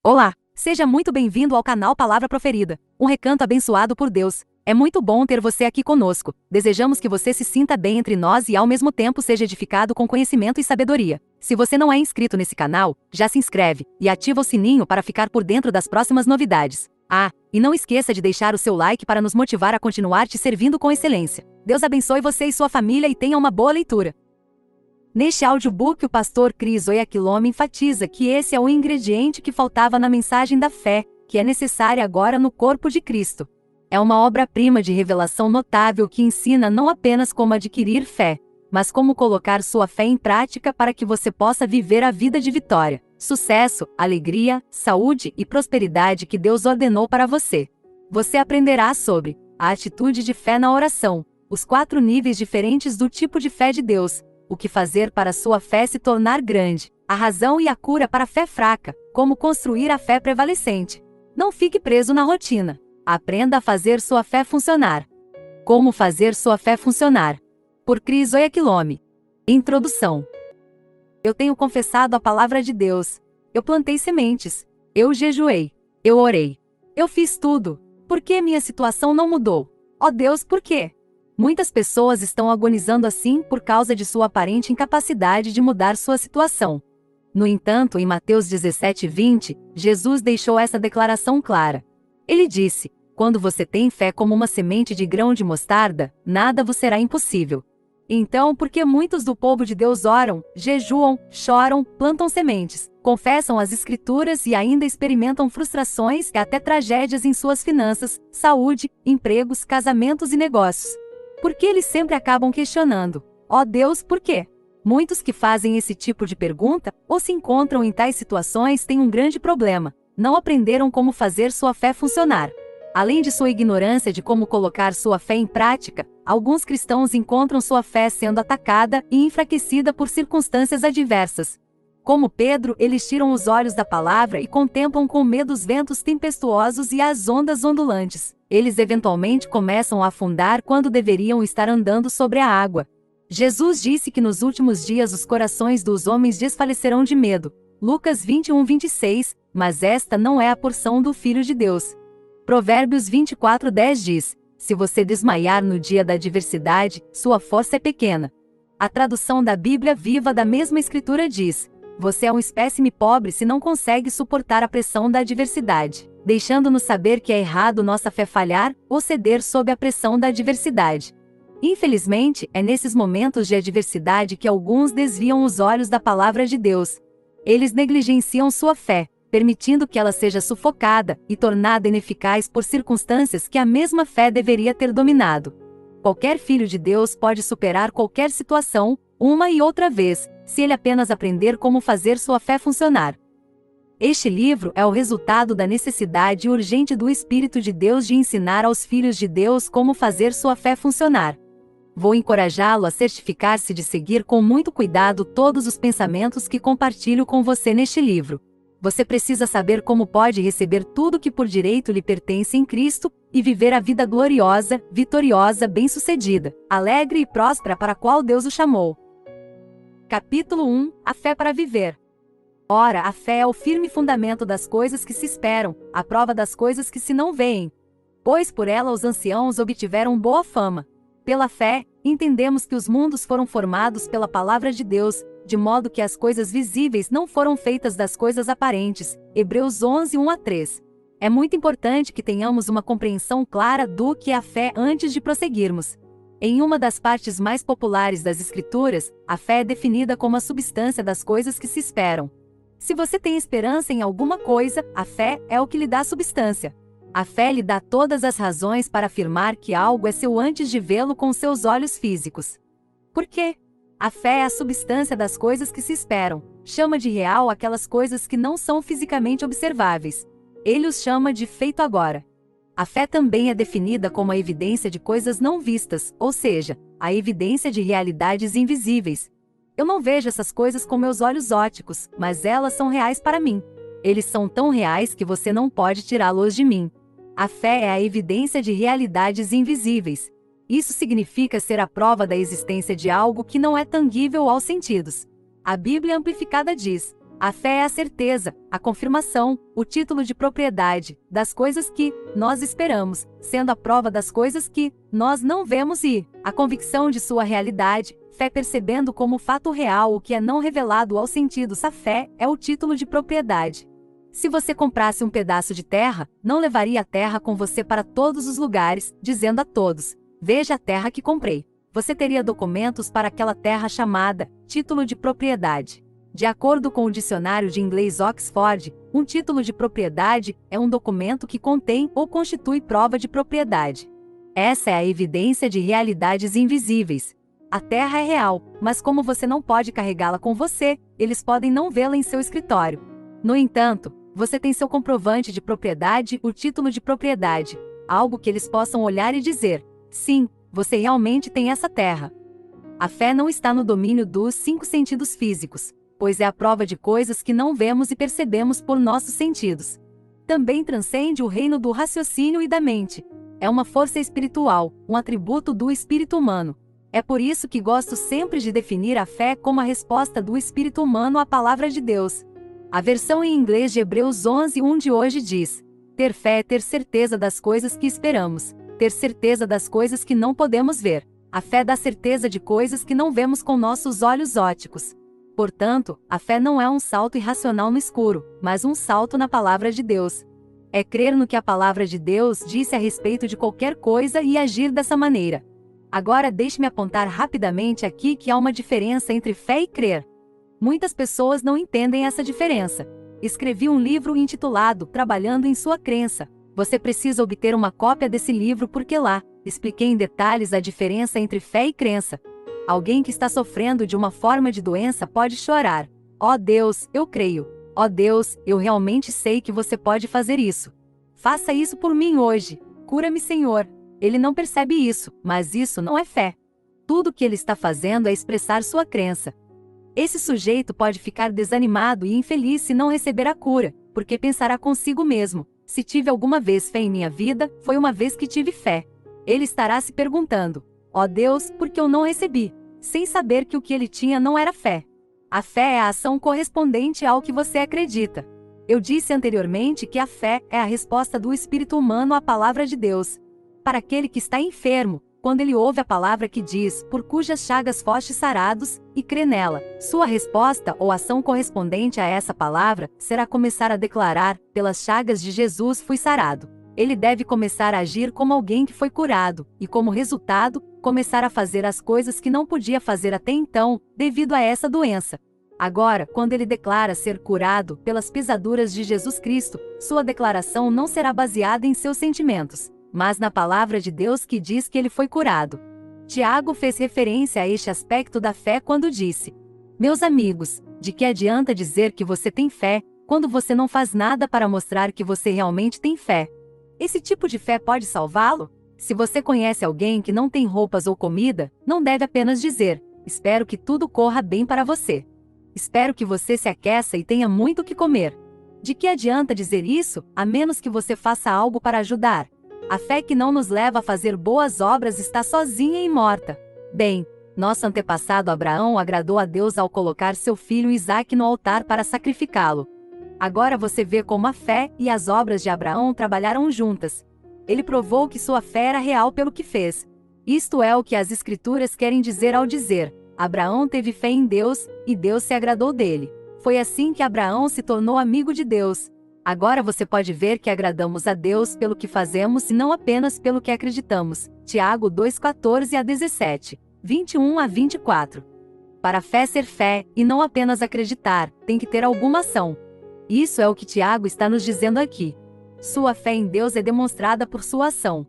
Olá, seja muito bem-vindo ao canal Palavra Proferida, um recanto abençoado por Deus. É muito bom ter você aqui conosco. Desejamos que você se sinta bem entre nós e ao mesmo tempo seja edificado com conhecimento e sabedoria. Se você não é inscrito nesse canal, já se inscreve e ativa o sininho para ficar por dentro das próximas novidades. E não esqueça de deixar o seu like para nos motivar a continuar te servindo com excelência. Deus abençoe você e sua família e tenha uma boa leitura. Neste audiobook, o pastor Chris Oyakhilome enfatiza que esse é o ingrediente que faltava na mensagem da fé, que é necessária agora no corpo de Cristo. É uma obra-prima de revelação notável que ensina não apenas como adquirir fé, mas como colocar sua fé em prática para que você possa viver a vida de vitória, sucesso, alegria, saúde e prosperidade que Deus ordenou para você. Você aprenderá sobre a atitude de fé na oração, os 4 níveis diferentes do tipo de fé de Deus, o que fazer para sua fé se tornar grande, a razão e a cura para a fé fraca, como construir a fé prevalecente. Não fique preso na rotina. Aprenda a fazer sua fé funcionar. Como fazer sua fé funcionar? Por Chris Oyakhilome. Introdução. Eu tenho confessado a palavra de Deus. Eu plantei sementes. Eu jejuei. Eu orei. Eu fiz tudo. Por que minha situação não mudou? Ó Deus, por quê? Muitas pessoas estão agonizando assim por causa de sua aparente incapacidade de mudar sua situação. No entanto, em Mateus 17:20, Jesus deixou essa declaração clara. Ele disse: "Quando você tem fé como uma semente de grão de mostarda, nada vos será impossível." Então, por que muitos do povo de Deus oram, jejuam, choram, plantam sementes, confessam as Escrituras e ainda experimentam frustrações e até tragédias em suas finanças, saúde, empregos, casamentos e negócios? Por que eles sempre acabam questionando: "Ó Deus, por quê?" Muitos que fazem esse tipo de pergunta, ou se encontram em tais situações, têm um grande problema: não aprenderam como fazer sua fé funcionar. Além de sua ignorância de como colocar sua fé em prática, alguns cristãos encontram sua fé sendo atacada e enfraquecida por circunstâncias adversas. Como Pedro, eles tiram os olhos da palavra e contemplam com medo os ventos tempestuosos e as ondas ondulantes. Eles eventualmente começam a afundar quando deveriam estar andando sobre a água. Jesus disse que nos últimos dias os corações dos homens desfalecerão de medo. Lucas 21:26, mas esta não é a porção do Filho de Deus. Provérbios 24:10 diz: "Se você desmaiar no dia da adversidade, sua força é pequena." A tradução da Bíblia Viva da mesma escritura diz: "Você é um espécime pobre se não consegue suportar a pressão da adversidade", deixando-nos saber que é errado nossa fé falhar ou ceder sob a pressão da adversidade. Infelizmente, é nesses momentos de adversidade que alguns desviam os olhos da palavra de Deus. Eles negligenciam sua fé, permitindo que ela seja sufocada e tornada ineficaz por circunstâncias que a mesma fé deveria ter dominado. Qualquer filho de Deus pode superar qualquer situação, uma e outra vez, se ele apenas aprender como fazer sua fé funcionar. Este livro é o resultado da necessidade urgente do Espírito de Deus de ensinar aos filhos de Deus como fazer sua fé funcionar. Vou encorajá-lo a certificar-se de seguir com muito cuidado todos os pensamentos que compartilho com você neste livro. Você precisa saber como pode receber tudo que por direito lhe pertence em Cristo e viver a vida gloriosa, vitoriosa, bem-sucedida, alegre e próspera para a qual Deus o chamou. Capítulo 1 – A fé para viver. Ora, a fé é o firme fundamento das coisas que se esperam, a prova das coisas que se não veem. Pois por ela os anciãos obtiveram boa fama. Pela fé, entendemos que os mundos foram formados pela palavra de Deus, de modo que as coisas visíveis não foram feitas das coisas aparentes. Hebreus 11:1-3. É muito importante que tenhamos uma compreensão clara do que é a fé antes de prosseguirmos. Em uma das partes mais populares das Escrituras, a fé é definida como a substância das coisas que se esperam. Se você tem esperança em alguma coisa, a fé é o que lhe dá substância. A fé lhe dá todas as razões para afirmar que algo é seu antes de vê-lo com seus olhos físicos. Por quê? A fé é a substância das coisas que se esperam. Chama de real aquelas coisas que não são fisicamente observáveis. Ele os chama de feito agora. A fé também é definida como a evidência de coisas não vistas, ou seja, a evidência de realidades invisíveis. Eu não vejo essas coisas com meus olhos ópticos, mas elas são reais para mim. Eles são tão reais que você não pode tirá-los de mim. A fé é a evidência de realidades invisíveis. Isso significa ser a prova da existência de algo que não é tangível aos sentidos. A Bíblia Amplificada diz: A fé é a certeza, a confirmação, o título de propriedade das coisas que nós esperamos, sendo a prova das coisas que nós não vemos e a convicção de sua realidade, fé percebendo como fato real o que é não revelado aos sentidos. A fé é o título de propriedade. Se você comprasse um pedaço de terra, não levaria a terra com você para todos os lugares, dizendo a todos: veja a terra que comprei. Você teria documentos para aquela terra chamada título de propriedade. De acordo com o dicionário de inglês Oxford, um título de propriedade é um documento que contém ou constitui prova de propriedade. Essa é a evidência de realidades invisíveis. A terra é real, mas como você não pode carregá-la com você, eles podem não vê-la em seu escritório. No entanto, você tem seu comprovante de propriedade, o título de propriedade, algo que eles possam olhar e dizer: sim, você realmente tem essa terra. A fé não está no domínio dos 5 sentidos físicos, pois é a prova de coisas que não vemos e percebemos por nossos sentidos. Também transcende o reino do raciocínio e da mente. É uma força espiritual, um atributo do espírito humano. É por isso que gosto sempre de definir a fé como a resposta do espírito humano à palavra de Deus. A versão em inglês de Hebreus 11:1 de hoje diz: ter fé é ter certeza das coisas que esperamos, ter certeza das coisas que não podemos ver. A fé dá certeza de coisas que não vemos com nossos olhos ópticos. Portanto, a fé não é um salto irracional no escuro, mas um salto na palavra de Deus. É crer no que a palavra de Deus disse a respeito de qualquer coisa e agir dessa maneira. Agora deixe-me apontar rapidamente aqui que há uma diferença entre fé e crer. Muitas pessoas não entendem essa diferença. Escrevi um livro intitulado Trabalhando em Sua Crença. Você precisa obter uma cópia desse livro porque lá expliquei em detalhes a diferença entre fé e crença. Alguém que está sofrendo de uma forma de doença pode chorar: ó Deus, eu creio. Ó Deus, eu realmente sei que você pode fazer isso. Faça isso por mim hoje. Cura-me, Senhor. Ele não percebe isso, mas isso não é fé. Tudo o que ele está fazendo é expressar sua crença. Esse sujeito pode ficar desanimado e infeliz se não receber a cura, porque pensará consigo mesmo: se tive alguma vez fé em minha vida, foi uma vez que tive fé. Ele estará se perguntando: ó Deus, por que eu não recebi? Sem saber que o que ele tinha não era fé. A fé é a ação correspondente ao que você acredita. Eu disse anteriormente que a fé é a resposta do espírito humano à palavra de Deus. Para aquele que está enfermo, quando ele ouve a palavra que diz: por cujas chagas fostes sarados, e crê nela, sua resposta ou ação correspondente a essa palavra será começar a declarar: pelas chagas de Jesus fui sarado. Ele deve começar a agir como alguém que foi curado, e como resultado, começar a fazer as coisas que não podia fazer até então, devido a essa doença. Agora, quando ele declara ser curado pelas pisaduras de Jesus Cristo, sua declaração não será baseada em seus sentimentos, mas na palavra de Deus que diz que ele foi curado. Tiago fez referência a este aspecto da fé quando disse: meus amigos, de que adianta dizer que você tem fé, quando você não faz nada para mostrar que você realmente tem fé? Esse tipo de fé pode salvá-lo? Se você conhece alguém que não tem roupas ou comida, não deve apenas dizer: espero que tudo corra bem para você. Espero que você se aqueça e tenha muito o que comer. De que adianta dizer isso, a menos que você faça algo para ajudar? A fé que não nos leva a fazer boas obras está sozinha e morta. Bem, nosso antepassado Abraão agradou a Deus ao colocar seu filho Isaque no altar para sacrificá-lo. Agora você vê como a fé e as obras de Abraão trabalharam juntas. Ele provou que sua fé era real pelo que fez. Isto é o que as Escrituras querem dizer ao dizer: Abraão teve fé em Deus, e Deus se agradou dele. Foi assim que Abraão se tornou amigo de Deus. Agora você pode ver que agradamos a Deus pelo que fazemos e não apenas pelo que acreditamos. Tiago 2:14-17, 21-24. Para a fé ser fé, e não apenas acreditar, tem que ter alguma ação. Isso é o que Tiago está nos dizendo aqui. Sua fé em Deus é demonstrada por sua ação.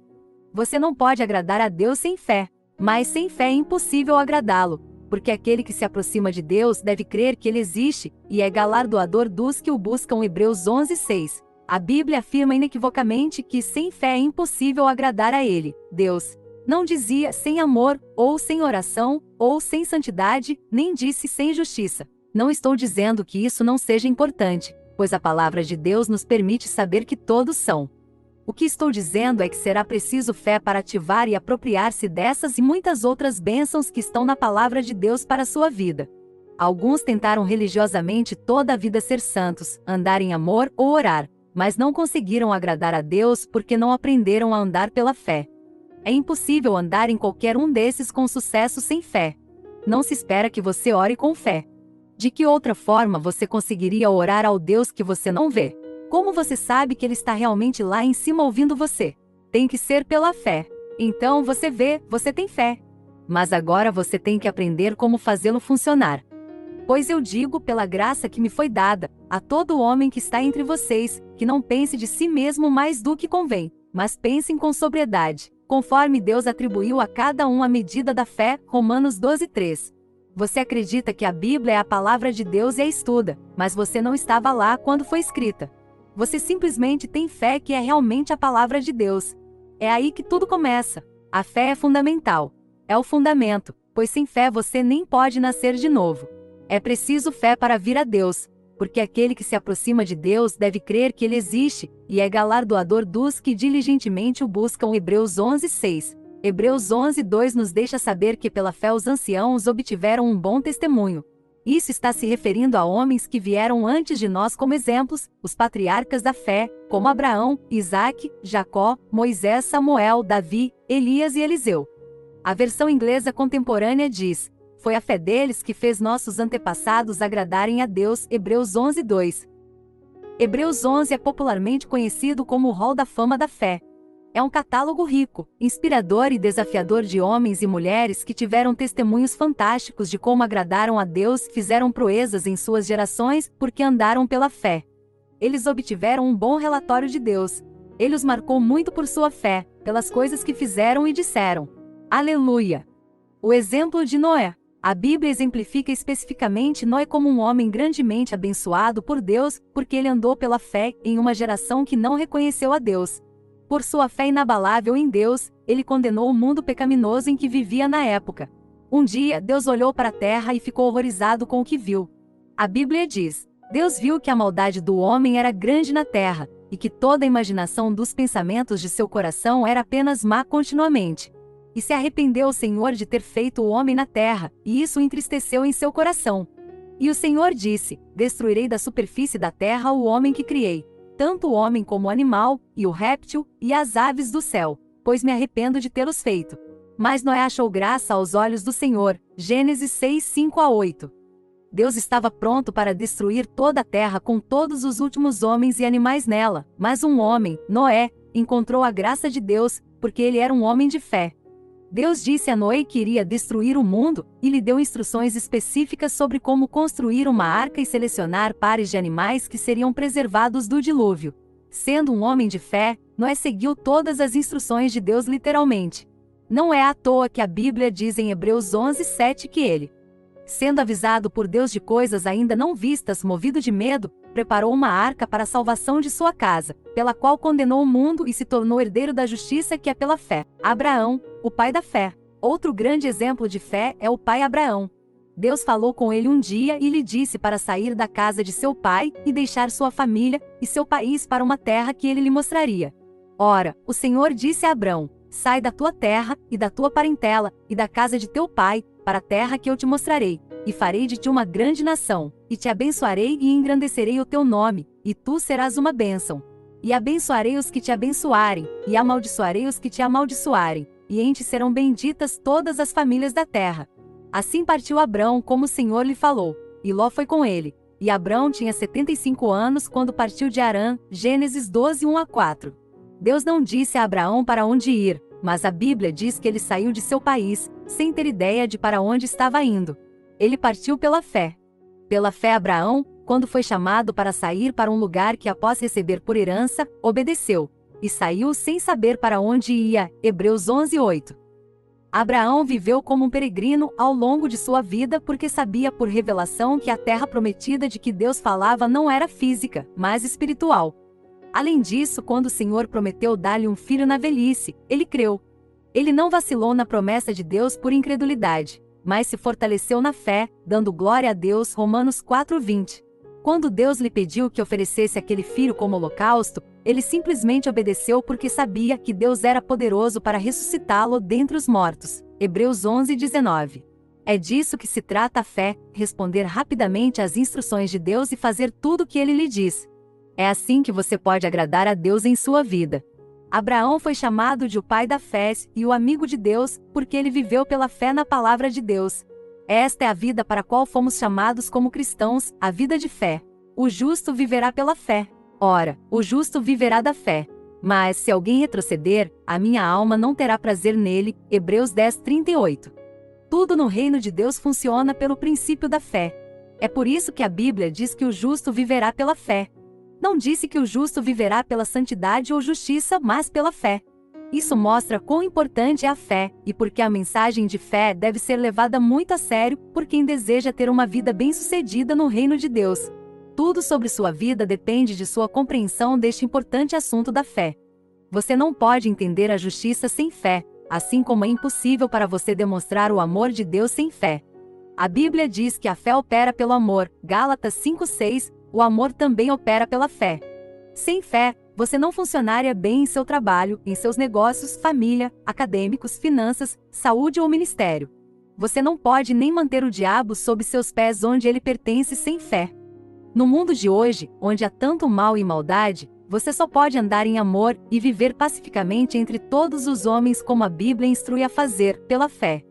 Você não pode agradar a Deus sem fé, mas sem fé é impossível agradá-lo, porque aquele que se aproxima de Deus deve crer que ele existe, e é galardoador dos que o buscam. Hebreus 11:6. A Bíblia afirma inequivocamente que sem fé é impossível agradar a ele, Deus. Não dizia sem amor, ou sem oração, ou sem santidade, nem disse sem justiça. Não estou dizendo que isso não seja importante, pois a palavra de Deus nos permite saber que todos são. O que estou dizendo é que será preciso fé para ativar e apropriar-se dessas e muitas outras bênçãos que estão na palavra de Deus para a sua vida. Alguns tentaram religiosamente toda a vida ser santos, andar em amor ou orar, mas não conseguiram agradar a Deus porque não aprenderam a andar pela fé. É impossível andar em qualquer um desses com sucesso sem fé. Não se espera que você ore com fé. De que outra forma você conseguiria orar ao Deus que você não vê? Como você sabe que Ele está realmente lá em cima ouvindo você? Tem que ser pela fé. Então você vê, você tem fé. Mas agora você tem que aprender como fazê-lo funcionar. Pois eu digo, pela graça que me foi dada, a todo homem que está entre vocês, que não pense de si mesmo mais do que convém, mas pensem com sobriedade, conforme Deus atribuiu a cada um a medida da fé. Romanos 12:3. Você acredita que a Bíblia é a palavra de Deus e a estuda, mas você não estava lá quando foi escrita. Você simplesmente tem fé que é realmente a palavra de Deus. É aí que tudo começa. A fé é fundamental. É o fundamento, pois sem fé você nem pode nascer de novo. É preciso fé para vir a Deus, porque aquele que se aproxima de Deus deve crer que Ele existe, e é galardoador dos que diligentemente o buscam. Hebreus 11:6. Hebreus 11:2 nos deixa saber que pela fé os anciãos obtiveram um bom testemunho. Isso está se referindo a homens que vieram antes de nós como exemplos, os patriarcas da fé, como Abraão, Isaque, Jacó, Moisés, Samuel, Davi, Elias e Eliseu. A versão inglesa contemporânea diz: foi a fé deles que fez nossos antepassados agradarem a Deus. Hebreus 11:2. Hebreus 11 é popularmente conhecido como o Hall da Fama da Fé. É um catálogo rico, inspirador e desafiador de homens e mulheres que tiveram testemunhos fantásticos de como agradaram a Deus, fizeram proezas em suas gerações, porque andaram pela fé. Eles obtiveram um bom relatório de Deus. Ele os marcou muito por sua fé, pelas coisas que fizeram e disseram. Aleluia! O exemplo de Noé. A Bíblia exemplifica especificamente Noé como um homem grandemente abençoado por Deus, porque ele andou pela fé em uma geração que não reconheceu a Deus. Por sua fé inabalável em Deus, ele condenou o mundo pecaminoso em que vivia na época. Um dia, Deus olhou para a terra e ficou horrorizado com o que viu. A Bíblia diz: Deus viu que a maldade do homem era grande na terra, e que toda a imaginação dos pensamentos de seu coração era apenas má continuamente. E se arrependeu o Senhor de ter feito o homem na terra, e isso o entristeceu em seu coração. E o Senhor disse: destruirei da superfície da terra o homem que criei, tanto o homem como o animal, e o réptil, e as aves do céu, pois me arrependo de tê-los feito. Mas Noé achou graça aos olhos do Senhor. Gênesis 6:5-8. Deus estava pronto para destruir toda a terra com todos os últimos homens e animais nela, mas um homem, Noé, encontrou a graça de Deus, porque ele era um homem de fé. Deus disse a Noé que iria destruir o mundo, e lhe deu instruções específicas sobre como construir uma arca e selecionar pares de animais que seriam preservados do dilúvio. Sendo um homem de fé, Noé seguiu todas as instruções de Deus literalmente. Não é à toa que a Bíblia diz em Hebreus 11:7 que ele, sendo avisado por Deus de coisas ainda não vistas, movido de medo, preparou uma arca para a salvação de sua casa, pela qual condenou o mundo e se tornou herdeiro da justiça que é pela fé. Abraão, o pai da fé. Outro grande exemplo de fé é o pai Abraão. Deus falou com ele um dia e lhe disse para sair da casa de seu pai e deixar sua família e seu país para uma terra que ele lhe mostraria. Ora, o Senhor disse a Abrão: sai da tua terra e da tua parentela e da casa de teu pai, para a terra que eu te mostrarei, e farei de ti uma grande nação, e te abençoarei e engrandecerei o teu nome, e tu serás uma bênção. E abençoarei os que te abençoarem, e amaldiçoarei os que te amaldiçoarem, e em ti serão benditas todas as famílias da terra. Assim partiu Abrão como o Senhor lhe falou, e Ló foi com ele. E Abrão tinha 75 anos quando partiu de Harã. Gênesis 12:1-4. Deus não disse a Abraão para onde ir, mas a Bíblia diz que ele saiu de seu país, sem ter ideia de para onde estava indo. Ele partiu pela fé. Pela fé Abraão, quando foi chamado para sair para um lugar que após receber por herança, obedeceu, e saiu sem saber para onde ia. Hebreus 11:8. Abraão viveu como um peregrino ao longo de sua vida porque sabia por revelação que a terra prometida de que Deus falava não era física, mas espiritual. Além disso, quando o Senhor prometeu dar-lhe um filho na velhice, ele creu. Ele não vacilou na promessa de Deus por incredulidade, mas se fortaleceu na fé, dando glória a Deus. Romanos 4:20. Quando Deus lhe pediu que oferecesse aquele filho como holocausto, ele simplesmente obedeceu porque sabia que Deus era poderoso para ressuscitá-lo dentre os mortos. Hebreus 11:19. É disso que se trata a fé, responder rapidamente às instruções de Deus e fazer tudo o que Ele lhe diz. É assim que você pode agradar a Deus em sua vida. Abraão foi chamado de o pai da fé e o amigo de Deus, porque ele viveu pela fé na palavra de Deus. Esta é a vida para a qual fomos chamados como cristãos, a vida de fé. O justo viverá pela fé. Ora, o justo viverá da fé. Mas se alguém retroceder, a minha alma não terá prazer nele. Hebreus 10:38. Tudo no reino de Deus funciona pelo princípio da fé. É por isso que a Bíblia diz que o justo viverá pela fé. Não disse que o justo viverá pela santidade ou justiça, mas pela fé. Isso mostra quão importante é a fé, e porque a mensagem de fé deve ser levada muito a sério por quem deseja ter uma vida bem-sucedida no reino de Deus. Tudo sobre sua vida depende de sua compreensão deste importante assunto da fé. Você não pode entender a justiça sem fé, assim como é impossível para você demonstrar o amor de Deus sem fé. A Bíblia diz que a fé opera pelo amor, Gálatas 5:6, o amor também opera pela fé. Sem fé, você não funcionaria bem em seu trabalho, em seus negócios, família, acadêmicos, finanças, saúde ou ministério. Você não pode nem manter o diabo sob seus pés onde ele pertence sem fé. No mundo de hoje, onde há tanto mal e maldade, você só pode andar em amor e viver pacificamente entre todos os homens como a Bíblia instrui a fazer, pela fé.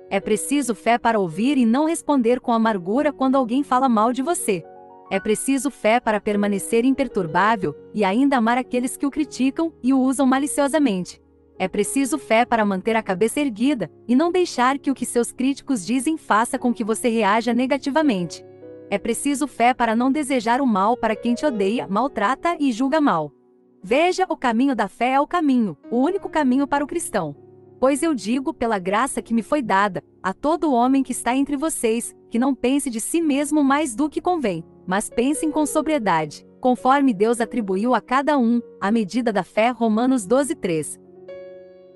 É preciso fé para ouvir e não responder com amargura quando alguém fala mal de você. É preciso fé para permanecer imperturbável e ainda amar aqueles que o criticam e o usam maliciosamente. É preciso fé para manter a cabeça erguida e não deixar que o que seus críticos dizem faça com que você reaja negativamente. É preciso fé para não desejar o mal para quem te odeia, maltrata e julga mal. Veja, o caminho da fé é o caminho, o único caminho para o cristão. Pois eu digo, pela graça que me foi dada, a todo homem que está entre vocês, que não pense de si mesmo mais do que convém, mas pensem com sobriedade, conforme Deus atribuiu a cada um, a medida da fé. Romanos 12:3.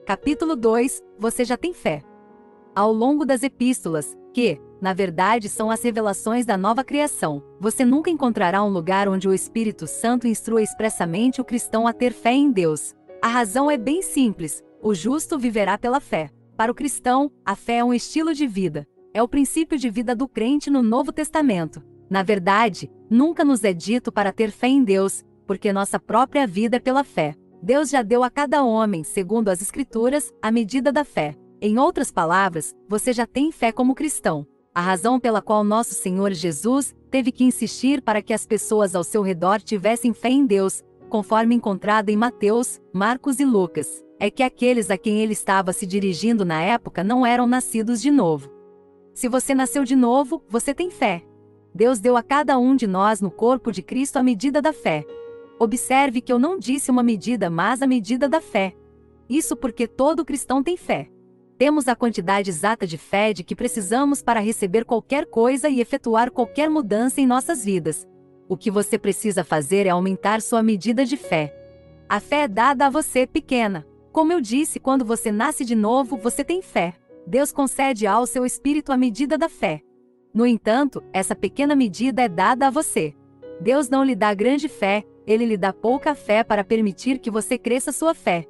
Capítulo 2. Você já tem fé. Ao longo das epístolas, que, na verdade, são as revelações da nova criação, você nunca encontrará um lugar onde o Espírito Santo instrua expressamente o cristão a ter fé em Deus. A razão é bem simples: o justo viverá pela fé. Para o cristão, a fé é um estilo de vida. É o princípio de vida do crente no Novo Testamento. Na verdade, nunca nos é dito para ter fé em Deus, porque nossa própria vida é pela fé. Deus já deu a cada homem, segundo as Escrituras, a medida da fé. Em outras palavras, você já tem fé como cristão. A razão pela qual nosso Senhor Jesus teve que insistir para que as pessoas ao seu redor tivessem fé em Deus, conforme encontrado em Mateus, Marcos e Lucas, é que aqueles a quem ele estava se dirigindo na época não eram nascidos de novo. Se você nasceu de novo, você tem fé. Deus deu a cada um de nós no corpo de Cristo a medida da fé. Observe que eu não disse uma medida, mas a medida da fé. Isso porque todo cristão tem fé. Temos a quantidade exata de fé de que precisamos para receber qualquer coisa e efetuar qualquer mudança em nossas vidas. O que você precisa fazer é aumentar sua medida de fé. A fé é dada a você pequena. Como eu disse, quando você nasce de novo, você tem fé. Deus concede ao seu espírito a medida da fé. No entanto, essa pequena medida é dada a você. Deus não lhe dá grande fé, Ele lhe dá pouca fé para permitir que você cresça sua fé.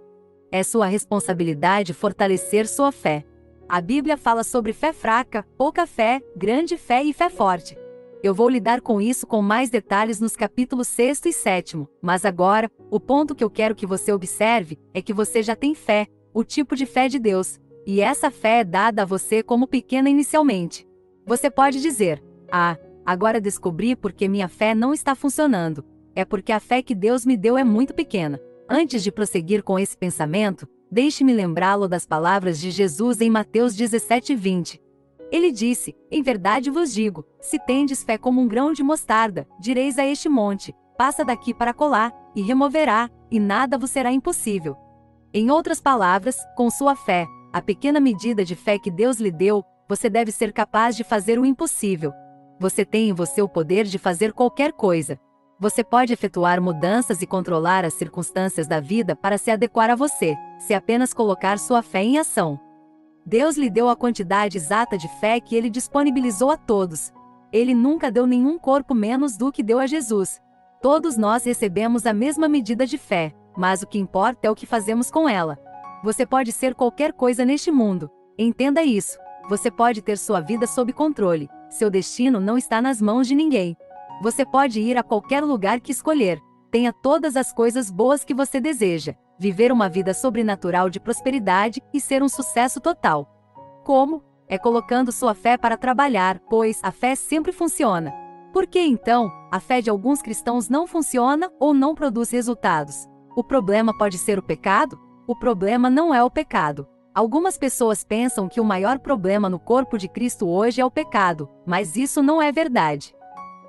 É sua responsabilidade fortalecer sua fé. A Bíblia fala sobre fé fraca, pouca fé, grande fé e fé forte. Eu vou lidar com isso com mais detalhes nos capítulos 6 e 7, mas agora, o ponto que eu quero que você observe é que você já tem fé, o tipo de fé de Deus, e essa fé é dada a você como pequena inicialmente. Você pode dizer: agora descobri porque minha fé não está funcionando. É porque a fé que Deus me deu é muito pequena. Antes de prosseguir com esse pensamento, deixe-me lembrá-lo das palavras de Jesus em Mateus 17:20. Ele disse: em verdade vos digo, se tendes fé como um grão de mostarda, direis a este monte, passa daqui para acolá, e removerá, e nada vos será impossível. Em outras palavras, com sua fé, a pequena medida de fé que Deus lhe deu, você deve ser capaz de fazer o impossível. Você tem em você o poder de fazer qualquer coisa. Você pode efetuar mudanças e controlar as circunstâncias da vida para se adequar a você, se apenas colocar sua fé em ação. Deus lhe deu a quantidade exata de fé que Ele disponibilizou a todos. Ele nunca deu nenhum corpo menos do que deu a Jesus. Todos nós recebemos a mesma medida de fé, mas o que importa é o que fazemos com ela. Você pode ser qualquer coisa neste mundo. Entenda isso. Você pode ter sua vida sob controle. Seu destino não está nas mãos de ninguém. Você pode ir a qualquer lugar que escolher. Tenha todas as coisas boas que você deseja. Viver uma vida sobrenatural de prosperidade e ser um sucesso total. Como? É colocando sua fé para trabalhar, pois a fé sempre funciona. Por que então, a fé de alguns cristãos não funciona ou não produz resultados? O problema pode ser o pecado? O problema não é o pecado. Algumas pessoas pensam que o maior problema no corpo de Cristo hoje é o pecado, mas isso não é verdade.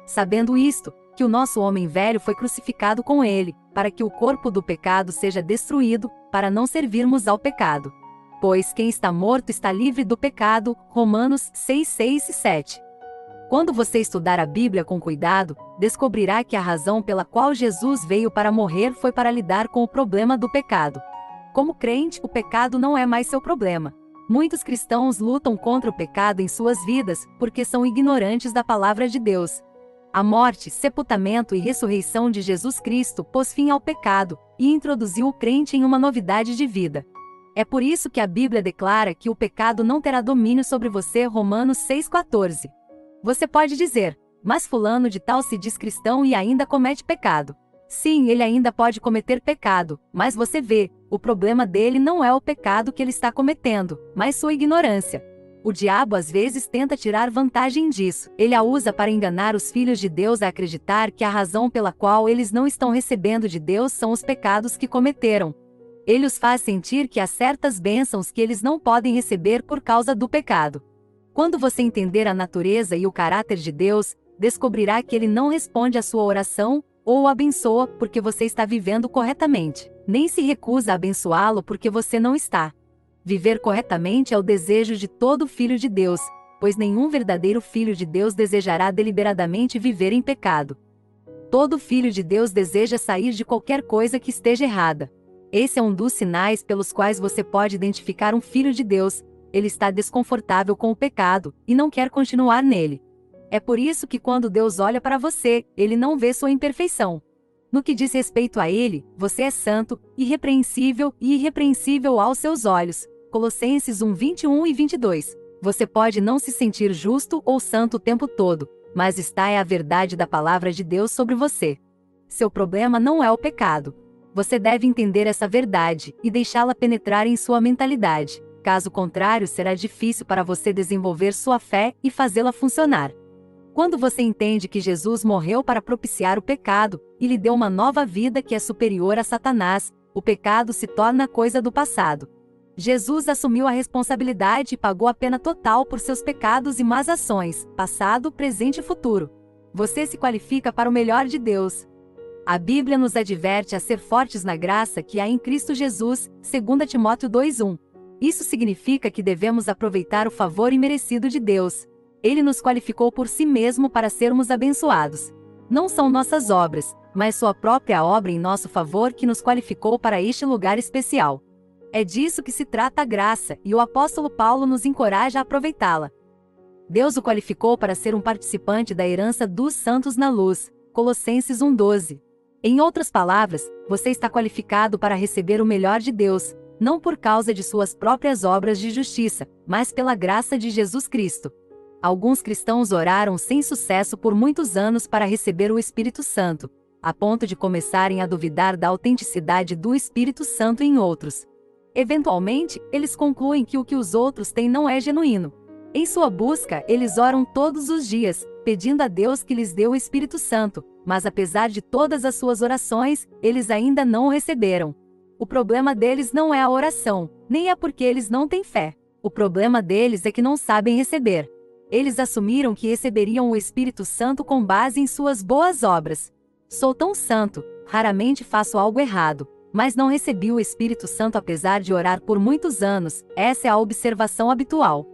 Sabendo isto, que o nosso homem velho foi crucificado com ele, para que o corpo do pecado seja destruído, para não servirmos ao pecado. Pois quem está morto está livre do pecado, Romanos 6, 6 e 7. Quando você estudar a Bíblia com cuidado, descobrirá que a razão pela qual Jesus veio para morrer foi para lidar com o problema do pecado. Como crente, o pecado não é mais seu problema. Muitos cristãos lutam contra o pecado em suas vidas, porque são ignorantes da palavra de Deus. A morte, sepultamento e ressurreição de Jesus Cristo pôs fim ao pecado e introduziu o crente em uma novidade de vida. É por isso que a Bíblia declara que o pecado não terá domínio sobre você, Romanos 6,14. Você pode dizer, mas fulano de tal se diz cristão e ainda comete pecado. Sim, ele ainda pode cometer pecado, mas você vê, o problema dele não é o pecado que ele está cometendo, mas sua ignorância. O diabo às vezes tenta tirar vantagem disso. Ele a usa para enganar os filhos de Deus a acreditar que a razão pela qual eles não estão recebendo de Deus são os pecados que cometeram. Ele os faz sentir que há certas bênçãos que eles não podem receber por causa do pecado. Quando você entender a natureza e o caráter de Deus, descobrirá que ele não responde à sua oração ou o abençoa porque você está vivendo corretamente, nem se recusa a abençoá-lo porque você não está. Viver corretamente é o desejo de todo filho de Deus, pois nenhum verdadeiro filho de Deus desejará deliberadamente viver em pecado. Todo filho de Deus deseja sair de qualquer coisa que esteja errada. Esse é um dos sinais pelos quais você pode identificar um filho de Deus. Ele está desconfortável com o pecado e não quer continuar nele. É por isso que quando Deus olha para você, ele não vê sua imperfeição. No que diz respeito a ele, você é santo, irrepreensível e irrepreensível aos seus olhos. Colossenses 1, 21 e 22. Você pode não se sentir justo ou santo o tempo todo, mas esta é a verdade da palavra de Deus sobre você. Seu problema não é o pecado. Você deve entender essa verdade e deixá-la penetrar em sua mentalidade. Caso contrário, será difícil para você desenvolver sua fé e fazê-la funcionar. Quando você entende que Jesus morreu para propiciar o pecado e lhe deu uma nova vida que é superior a Satanás, o pecado se torna coisa do passado. Jesus assumiu a responsabilidade e pagou a pena total por seus pecados e más ações, passado, presente e futuro. Você se qualifica para o melhor de Deus. A Bíblia nos adverte a ser fortes na graça que há em Cristo Jesus, 2 Timóteo 2:1. Isso significa que devemos aproveitar o favor imerecido de Deus. Ele nos qualificou por si mesmo para sermos abençoados. Não são nossas obras, mas sua própria obra em nosso favor que nos qualificou para este lugar especial. É disso que se trata a graça, e o apóstolo Paulo nos encoraja a aproveitá-la. Deus o qualificou para ser um participante da herança dos santos na luz, Colossenses 1:12. Em outras palavras, você está qualificado para receber o melhor de Deus, não por causa de suas próprias obras de justiça, mas pela graça de Jesus Cristo. Alguns cristãos oraram sem sucesso por muitos anos para receber o Espírito Santo, a ponto de começarem a duvidar da autenticidade do Espírito Santo em outros. Eventualmente, eles concluem que o que os outros têm não é genuíno. Em sua busca, eles oram todos os dias, pedindo a Deus que lhes dê o Espírito Santo, mas apesar de todas as suas orações, eles ainda não o receberam. O problema deles não é a oração, nem é porque eles não têm fé. O problema deles é que não sabem receber. Eles assumiram que receberiam o Espírito Santo com base em suas boas obras. Sou tão santo, raramente faço algo errado, mas não recebi o Espírito Santo apesar de orar por muitos anos. Essa é a observação habitual.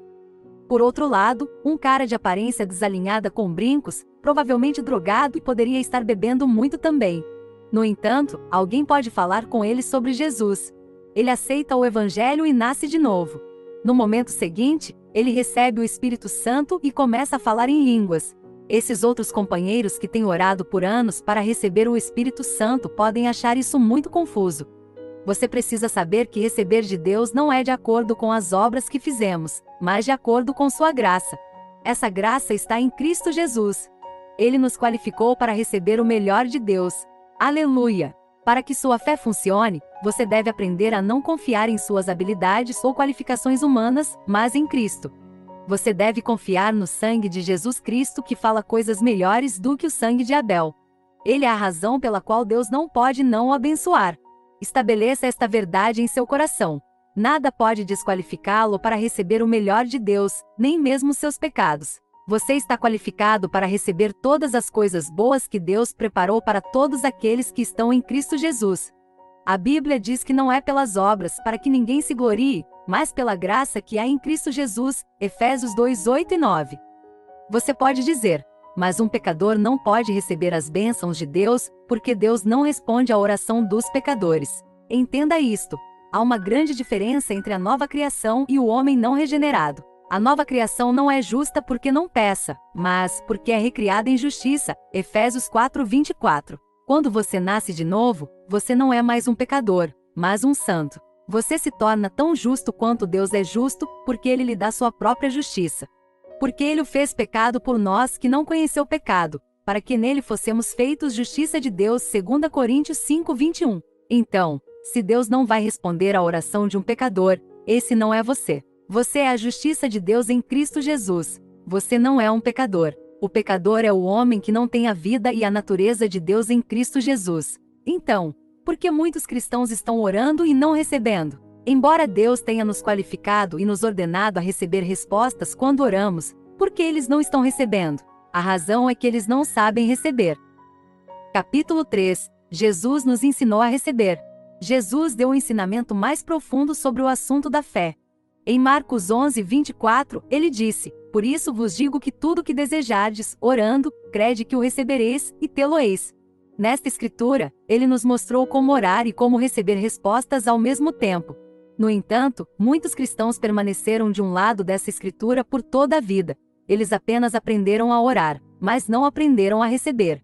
Por outro lado, um cara de aparência desalinhada com brincos, provavelmente drogado e poderia estar bebendo muito também. No entanto, alguém pode falar com ele sobre Jesus. Ele aceita o Evangelho e nasce de novo. No momento seguinte, ele recebe o Espírito Santo e começa a falar em línguas. Esses outros companheiros que têm orado por anos para receber o Espírito Santo podem achar isso muito confuso. Você precisa saber que receber de Deus não é de acordo com as obras que fizemos, mas de acordo com sua graça. Essa graça está em Cristo Jesus. Ele nos qualificou para receber o melhor de Deus. Aleluia! Para que sua fé funcione, você deve aprender a não confiar em suas habilidades ou qualificações humanas, mas em Cristo. Você deve confiar no sangue de Jesus Cristo, que fala coisas melhores do que o sangue de Abel. Ele é a razão pela qual Deus não pode não o abençoar. Estabeleça esta verdade em seu coração. Nada pode desqualificá-lo para receber o melhor de Deus, nem mesmo seus pecados. Você está qualificado para receber todas as coisas boas que Deus preparou para todos aqueles que estão em Cristo Jesus. A Bíblia diz que não é pelas obras para que ninguém se glorie, mas pela graça que há em Cristo Jesus, Efésios 2, 8 e 9. Você pode dizer, mas um pecador não pode receber as bênçãos de Deus, porque Deus não responde à oração dos pecadores. Entenda isto. Há uma grande diferença entre a nova criação e o homem não regenerado. A nova criação não é justa porque não peça, mas porque é recriada em justiça. Efésios 4, 24. Quando você nasce de novo, você não é mais um pecador, mas um santo. Você se torna tão justo quanto Deus é justo, porque Ele lhe dá sua própria justiça. Porque Ele o fez pecado por nós que não conheceu pecado, para que nele fossemos feitos justiça de Deus, 2 Coríntios 5, 21. Então, se Deus não vai responder à oração de um pecador, esse não é você. Você é a justiça de Deus em Cristo Jesus. Você não é um pecador. O pecador é o homem que não tem a vida e a natureza de Deus em Cristo Jesus. Então, por que muitos cristãos estão orando e não recebendo? Embora Deus tenha nos qualificado e nos ordenado a receber respostas quando oramos, por que eles não estão recebendo? A razão é que eles não sabem receber. Capítulo 3. Jesus nos ensinou a receber. Jesus deu o ensinamento mais profundo sobre o assunto da fé. Em Marcos 11, 24, ele disse, por isso vos digo que tudo que desejardes, orando, crede que o recebereis, e tê-lo-eis. Nesta escritura, ele nos mostrou como orar e como receber respostas ao mesmo tempo. No entanto, muitos cristãos permaneceram de um lado dessa escritura por toda a vida. Eles apenas aprenderam a orar, mas não aprenderam a receber.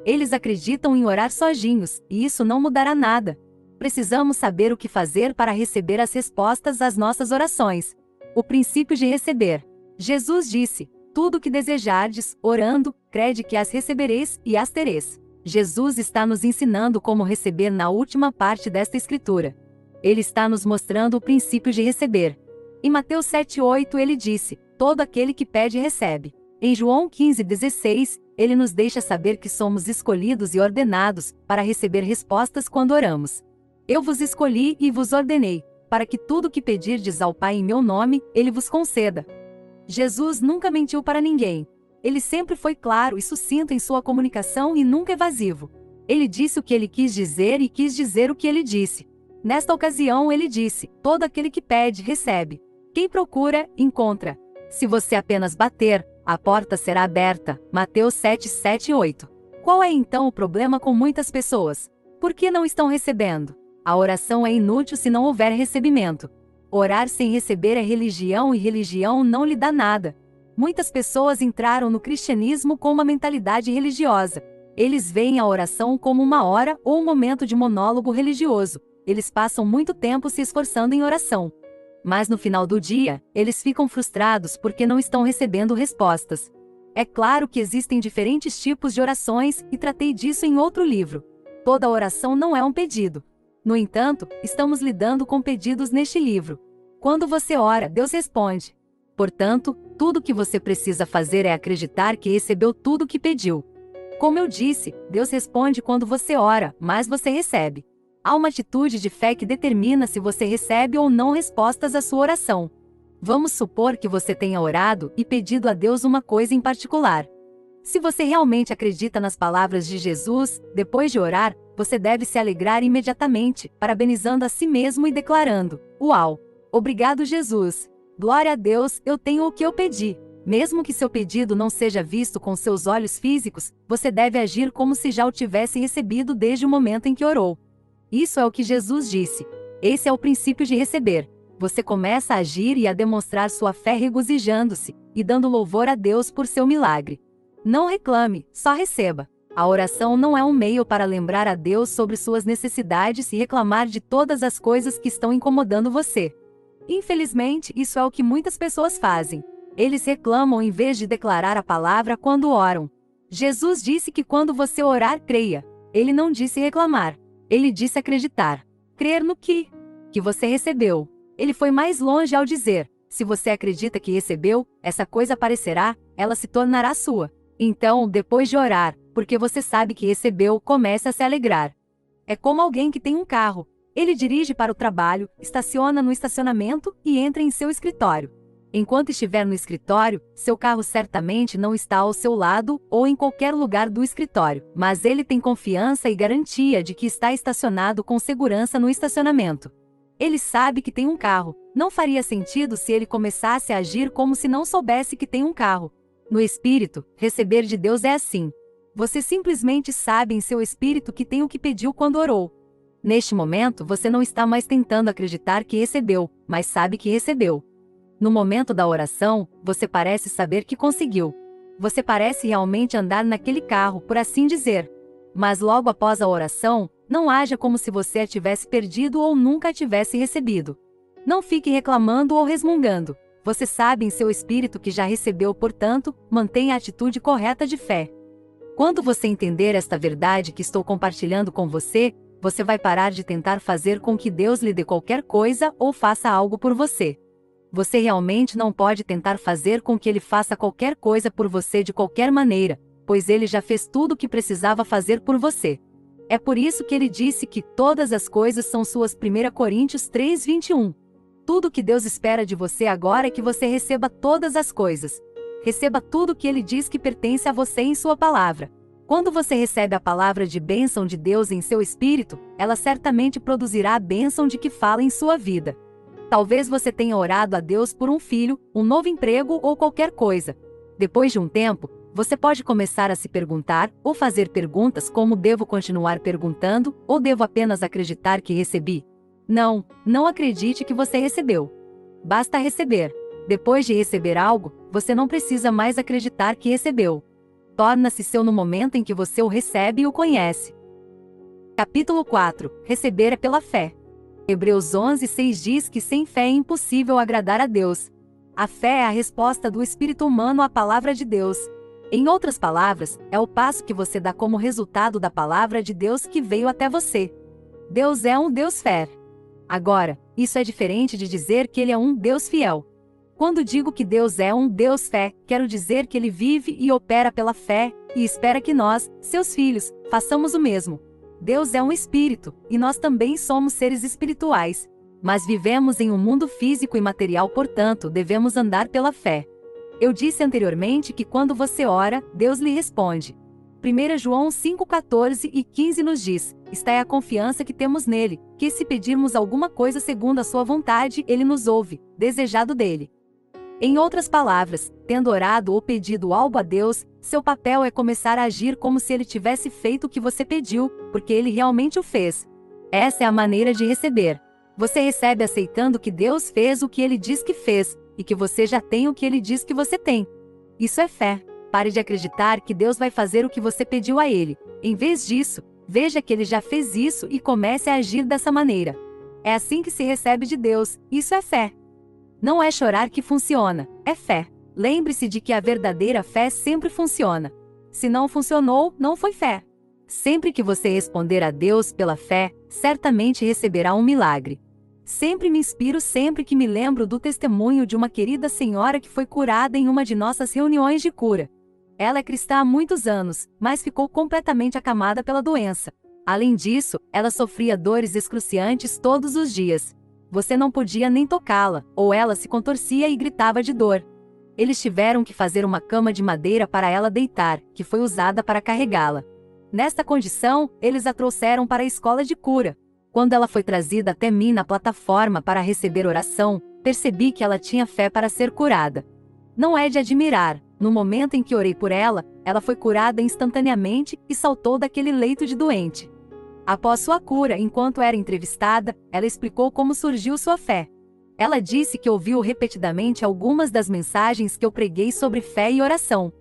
Eles acreditam em orar sozinhos, e isso não mudará nada. Precisamos saber o que fazer para receber as respostas às nossas orações. O princípio de receber. Jesus disse, tudo o que desejardes, orando, crede que as recebereis e as tereis. Jesus está nos ensinando como receber na última parte desta escritura. Ele está nos mostrando o princípio de receber. Em Mateus 7:8 ele disse, todo aquele que pede recebe. Em João 15:16, ele nos deixa saber que somos escolhidos e ordenados para receber respostas quando oramos. Eu vos escolhi e vos ordenei, para que tudo que pedirdes ao Pai em meu nome, ele vos conceda. Jesus nunca mentiu para ninguém. Ele sempre foi claro e sucinto em sua comunicação e nunca evasivo. Ele disse o que ele quis dizer e quis dizer o que ele disse. Nesta ocasião ele disse, todo aquele que pede, recebe. Quem procura, encontra. Se você apenas bater, a porta será aberta. Mateus 7, 7 e 8. Qual é então o problema com muitas pessoas? Por que não estão recebendo? A oração é inútil se não houver recebimento. Orar sem receber é religião e religião não lhe dá nada. Muitas pessoas entraram no cristianismo com uma mentalidade religiosa. Eles veem a oração como uma hora ou um momento de monólogo religioso. Eles passam muito tempo se esforçando em oração. Mas no final do dia, eles ficam frustrados porque não estão recebendo respostas. É claro que existem diferentes tipos de orações e tratei disso em outro livro. Toda oração não é um pedido. No entanto, estamos lidando com pedidos neste livro. Quando você ora, Deus responde. Portanto, tudo o que você precisa fazer é acreditar que recebeu tudo o que pediu. Como eu disse, Deus responde quando você ora, mas você recebe. Há uma atitude de fé que determina se você recebe ou não respostas à sua oração. Vamos supor que você tenha orado e pedido a Deus uma coisa em particular. Se você realmente acredita nas palavras de Jesus, depois de orar, você deve se alegrar imediatamente, parabenizando a si mesmo e declarando: uau! Obrigado, Jesus! Glória a Deus, eu tenho o que eu pedi. Mesmo que seu pedido não seja visto com seus olhos físicos, você deve agir como se já o tivesse recebido desde o momento em que orou. Isso é o que Jesus disse. Esse é o princípio de receber. Você começa a agir e a demonstrar sua fé regozijando-se e dando louvor a Deus por seu milagre. Não reclame, só receba. A oração não é um meio para lembrar a Deus sobre suas necessidades e reclamar de todas as coisas que estão incomodando você. Infelizmente, isso é o que muitas pessoas fazem. Eles reclamam em vez de declarar a palavra quando oram. Jesus disse que quando você orar, creia. Ele não disse reclamar. Ele disse acreditar. Crer no que você recebeu. Ele foi mais longe ao dizer: se você acredita que recebeu, essa coisa aparecerá, ela se tornará sua. Então, depois de orar, porque você sabe que recebeu, comece a se alegrar. É como alguém que tem um carro. Ele dirige para o trabalho, estaciona no estacionamento e entra em seu escritório. Enquanto estiver no escritório, seu carro certamente não está ao seu lado ou em qualquer lugar do escritório, mas ele tem confiança e garantia de que está estacionado com segurança no estacionamento. Ele sabe que tem um carro. Não faria sentido se ele começasse a agir como se não soubesse que tem um carro. No espírito, receber de Deus é assim. Você simplesmente sabe em seu espírito que tem o que pediu quando orou. Neste momento, você não está mais tentando acreditar que recebeu, mas sabe que recebeu. No momento da oração, você parece saber que conseguiu. Você parece realmente andar naquele carro, por assim dizer. Mas logo após a oração, não haja como se você a tivesse perdido ou nunca a tivesse recebido. Não fique reclamando ou resmungando. Você sabe em seu espírito que já recebeu, portanto, mantenha a atitude correta de fé. Quando você entender esta verdade que estou compartilhando com você, você vai parar de tentar fazer com que Deus lhe dê qualquer coisa ou faça algo por você. Você realmente não pode tentar fazer com que Ele faça qualquer coisa por você de qualquer maneira, pois Ele já fez tudo o que precisava fazer por você. É por isso que Ele disse que todas as coisas são suas. 1 Coríntios 3:21. Tudo que Deus espera de você agora é que você receba todas as coisas. Receba tudo que Ele diz que pertence a você em sua palavra. Quando você recebe a palavra de bênção de Deus em seu espírito, ela certamente produzirá a bênção de que fala em sua vida. Talvez você tenha orado a Deus por um filho, um novo emprego ou qualquer coisa. Depois de um tempo, você pode começar a se perguntar ou fazer perguntas como: devo continuar perguntando ou devo apenas acreditar que recebi? Não acredite que você recebeu. Basta receber. Depois de receber algo, você não precisa mais acreditar que recebeu. Torna-se seu no momento em que você o recebe e o conhece. Capítulo 4. Receber é pela fé. Hebreus 11:6 diz que sem fé é impossível agradar a Deus. A fé é a resposta do espírito humano à palavra de Deus. Em outras palavras, é o passo que você dá como resultado da palavra de Deus que veio até você. Deus é um Deus fé. Agora, isso é diferente de dizer que Ele é um Deus fiel. Quando digo que Deus é um Deus fé, quero dizer que Ele vive e opera pela fé, e espera que nós, seus filhos, façamos o mesmo. Deus é um espírito, e nós também somos seres espirituais. Mas vivemos em um mundo físico e material, portanto, devemos andar pela fé. Eu disse anteriormente que quando você ora, Deus lhe responde. 1 João 5:14 e 15 nos diz: esta é a confiança que temos nele, que se pedirmos alguma coisa segundo a sua vontade, Ele nos ouve, desejado dele. Em outras palavras, tendo orado ou pedido algo a Deus, seu papel é começar a agir como se Ele tivesse feito o que você pediu, porque Ele realmente o fez. Essa é a maneira de receber. Você recebe aceitando que Deus fez o que Ele diz que fez, e que você já tem o que Ele diz que você tem. Isso é fé. Pare de acreditar que Deus vai fazer o que você pediu a Ele. Em vez disso, veja que Ele já fez isso e comece a agir dessa maneira. É assim que se recebe de Deus. Isso é fé. Não é chorar que funciona, é fé. Lembre-se de que a verdadeira fé sempre funciona. Se não funcionou, não foi fé. Sempre que você responder a Deus pela fé, certamente receberá um milagre. Sempre me inspiro sempre que me lembro do testemunho de uma querida senhora que foi curada em uma de nossas reuniões de cura. Ela é cristã há muitos anos, mas ficou completamente acamada pela doença. Além disso, ela sofria dores excruciantes todos os dias. Você não podia nem tocá-la, ou ela se contorcia e gritava de dor. Eles tiveram que fazer uma cama de madeira para ela deitar, que foi usada para carregá-la. Nesta condição, eles a trouxeram para a escola de cura. Quando ela foi trazida até mim na plataforma para receber oração, percebi que ela tinha fé para ser curada. Não é de admirar, no momento em que orei por ela, ela foi curada instantaneamente e saltou daquele leito de doente. Após sua cura, enquanto era entrevistada, ela explicou como surgiu sua fé. Ela disse que ouviu repetidamente algumas das mensagens que eu preguei sobre fé e oração.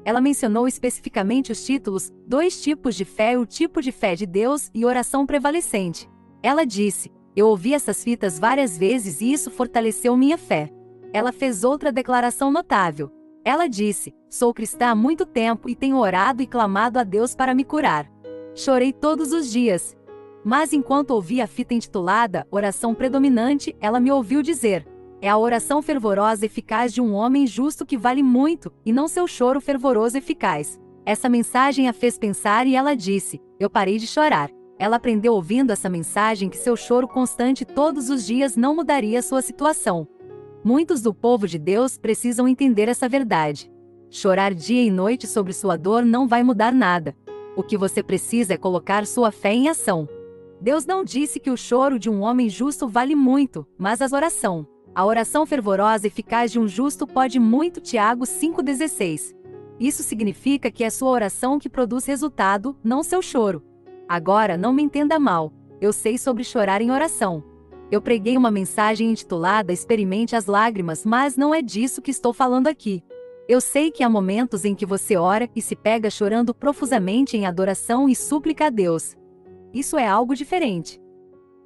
Ela mencionou especificamente os títulos, 2 tipos de fé, o tipo de fé de Deus e oração prevalecente. Ela disse: eu ouvi essas fitas várias vezes e isso fortaleceu minha fé. Ela fez outra declaração notável. Ela disse: sou cristã há muito tempo e tenho orado e clamado a Deus para me curar. Chorei todos os dias. Mas enquanto ouvia a fita intitulada Oração Predominante, ela me ouviu dizer: é a oração fervorosa e eficaz de um homem justo que vale muito, e não seu choro fervoroso e eficaz. Essa mensagem a fez pensar e ela disse: eu parei de chorar. Ela aprendeu ouvindo essa mensagem que seu choro constante todos os dias não mudaria sua situação. Muitos do povo de Deus precisam entender essa verdade. Chorar dia e noite sobre sua dor não vai mudar nada. O que você precisa é colocar sua fé em ação. Deus não disse que o choro de um homem justo vale muito, mas a oração fervorosa e eficaz de um justo pode muito. Tiago 5,16. Isso significa que é sua oração que produz resultado, não seu choro. Agora, não me entenda mal. Eu sei sobre chorar em oração. Eu preguei uma mensagem intitulada Experimente as lágrimas, mas não é disso que estou falando aqui. Eu sei que há momentos em que você ora e se pega chorando profusamente em adoração e súplica a Deus. Isso é algo diferente.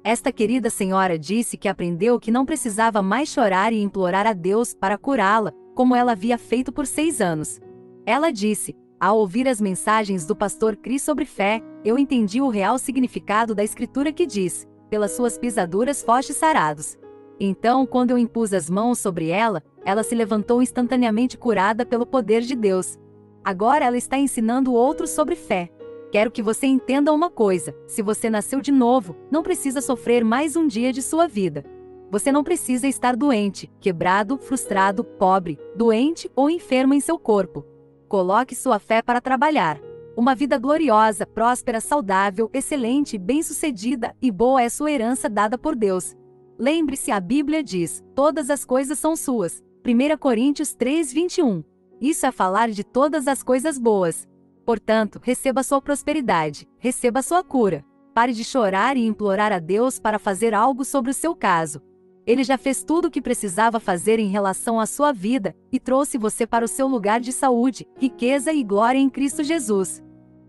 Esta querida senhora disse que aprendeu que não precisava mais chorar e implorar a Deus para curá-la, como ela havia feito por 6 anos. Ela disse: ao ouvir as mensagens do pastor Chris sobre fé, eu entendi o real significado da escritura que diz: pelas suas pisaduras fostes sarados. Então, quando eu impus as mãos sobre ela, ela se levantou instantaneamente curada pelo poder de Deus. Agora ela está ensinando outros sobre fé. Quero que você entenda uma coisa: se você nasceu de novo, não precisa sofrer mais um dia de sua vida. Você não precisa estar doente, quebrado, frustrado, pobre, doente ou enfermo em seu corpo. Coloque sua fé para trabalhar. Uma vida gloriosa, próspera, saudável, excelente, bem-sucedida e boa é sua herança dada por Deus. Lembre-se, a Bíblia diz: todas as coisas são suas. 1 Coríntios 3:21. Isso é falar de todas as coisas boas. Portanto, receba sua prosperidade, receba sua cura. Pare de chorar e implorar a Deus para fazer algo sobre o seu caso. Ele já fez tudo o que precisava fazer em relação à sua vida, e trouxe você para o seu lugar de saúde, riqueza e glória em Cristo Jesus.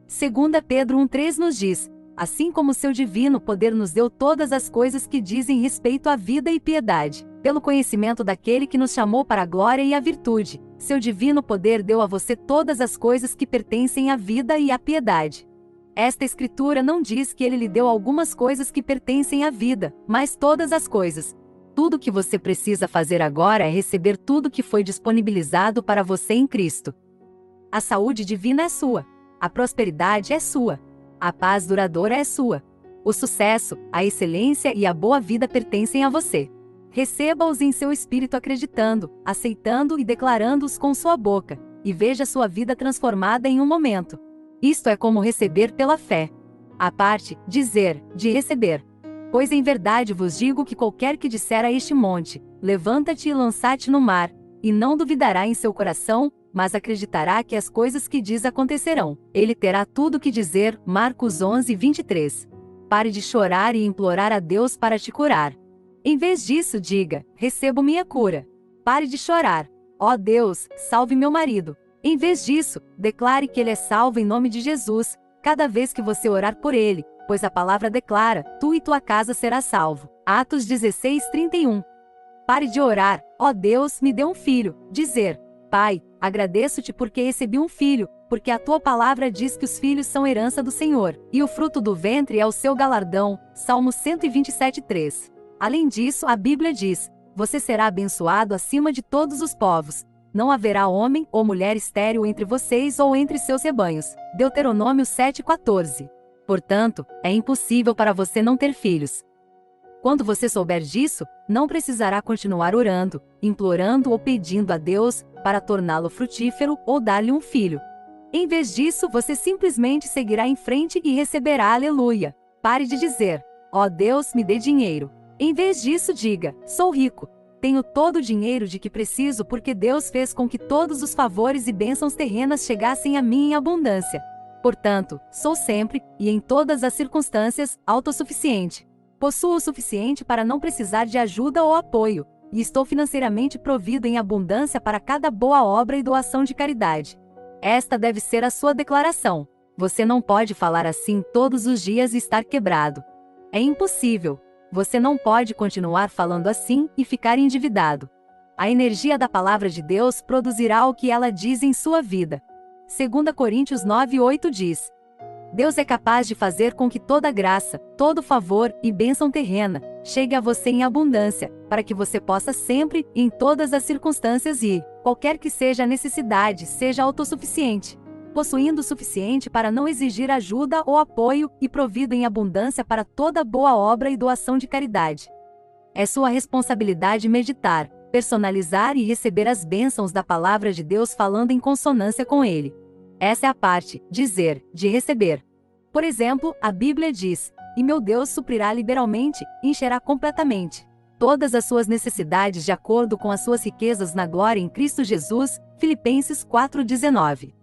2 Pedro 1,3 nos diz: assim como seu divino poder nos deu todas as coisas que dizem respeito à vida e piedade, pelo conhecimento daquele que nos chamou para a glória e a virtude, seu divino poder deu a você todas as coisas que pertencem à vida e à piedade. Esta escritura não diz que ele lhe deu algumas coisas que pertencem à vida, mas todas as coisas. Tudo o que você precisa fazer agora é receber tudo que foi disponibilizado para você em Cristo. A saúde divina é sua. A prosperidade é sua. A paz duradoura é sua. O sucesso, a excelência e a boa vida pertencem a você. Receba-os em seu espírito acreditando, aceitando e declarando-os com sua boca, e veja sua vida transformada em um momento. Isto é como receber pela fé. A parte, dizer, de receber. Pois em verdade vos digo que qualquer que disser a este monte: levanta-te e lança-te no mar, e não duvidará em seu coração, mas acreditará que as coisas que diz acontecerão, ele terá tudo o que dizer. Marcos 11:23. Pare de chorar e implorar a Deus para te curar. Em vez disso, diga: recebo minha cura. Pare de chorar: ó Deus, salve meu marido. Em vez disso, declare que ele é salvo em nome de Jesus, cada vez que você orar por ele, pois a palavra declara: tu e tua casa serás salvo. Atos 16:31. Pare de orar: ó Deus, me dê um filho. Dizer: Pai, agradeço-te porque recebi um filho, porque a tua palavra diz que os filhos são herança do Senhor, e o fruto do ventre é o seu galardão. Salmo 127:3. Além disso, a Bíblia diz: você será abençoado acima de todos os povos. Não haverá homem ou mulher estéril entre vocês ou entre seus rebanhos. Deuteronômio 7:14. Portanto, é impossível para você não ter filhos. Quando você souber disso, não precisará continuar orando, implorando ou pedindo a Deus para torná-lo frutífero ou dar-lhe um filho. Em vez disso, você simplesmente seguirá em frente e receberá aleluia. Pare de dizer: ó Deus, me dê dinheiro. Em vez disso, diga: sou rico. Tenho todo o dinheiro de que preciso porque Deus fez com que todos os favores e bênçãos terrenas chegassem a mim em abundância. Portanto, sou sempre, e em todas as circunstâncias, autossuficiente. Possuo o suficiente para não precisar de ajuda ou apoio, e estou financeiramente provido em abundância para cada boa obra e doação de caridade. Esta deve ser a sua declaração. Você não pode falar assim todos os dias e estar quebrado. É impossível. Você não pode continuar falando assim e ficar endividado. A energia da palavra de Deus produzirá o que ela diz em sua vida. 2 Coríntios 9:8 diz: Deus é capaz de fazer com que toda graça, todo favor e bênção terrena chegue a você em abundância, para que você possa sempre, em todas as circunstâncias e, qualquer que seja a necessidade, seja autossuficiente, possuindo o suficiente para não exigir ajuda ou apoio e provido em abundância para toda boa obra e doação de caridade. É sua responsabilidade meditar, personalizar e receber as bênçãos da palavra de Deus falando em consonância com ele. Essa é a parte, dizer, de receber. Por exemplo, a Bíblia diz: E meu Deus suprirá liberalmente, encherá completamente todas as suas necessidades de acordo com as suas riquezas na glória em Cristo Jesus, Filipenses 4:19.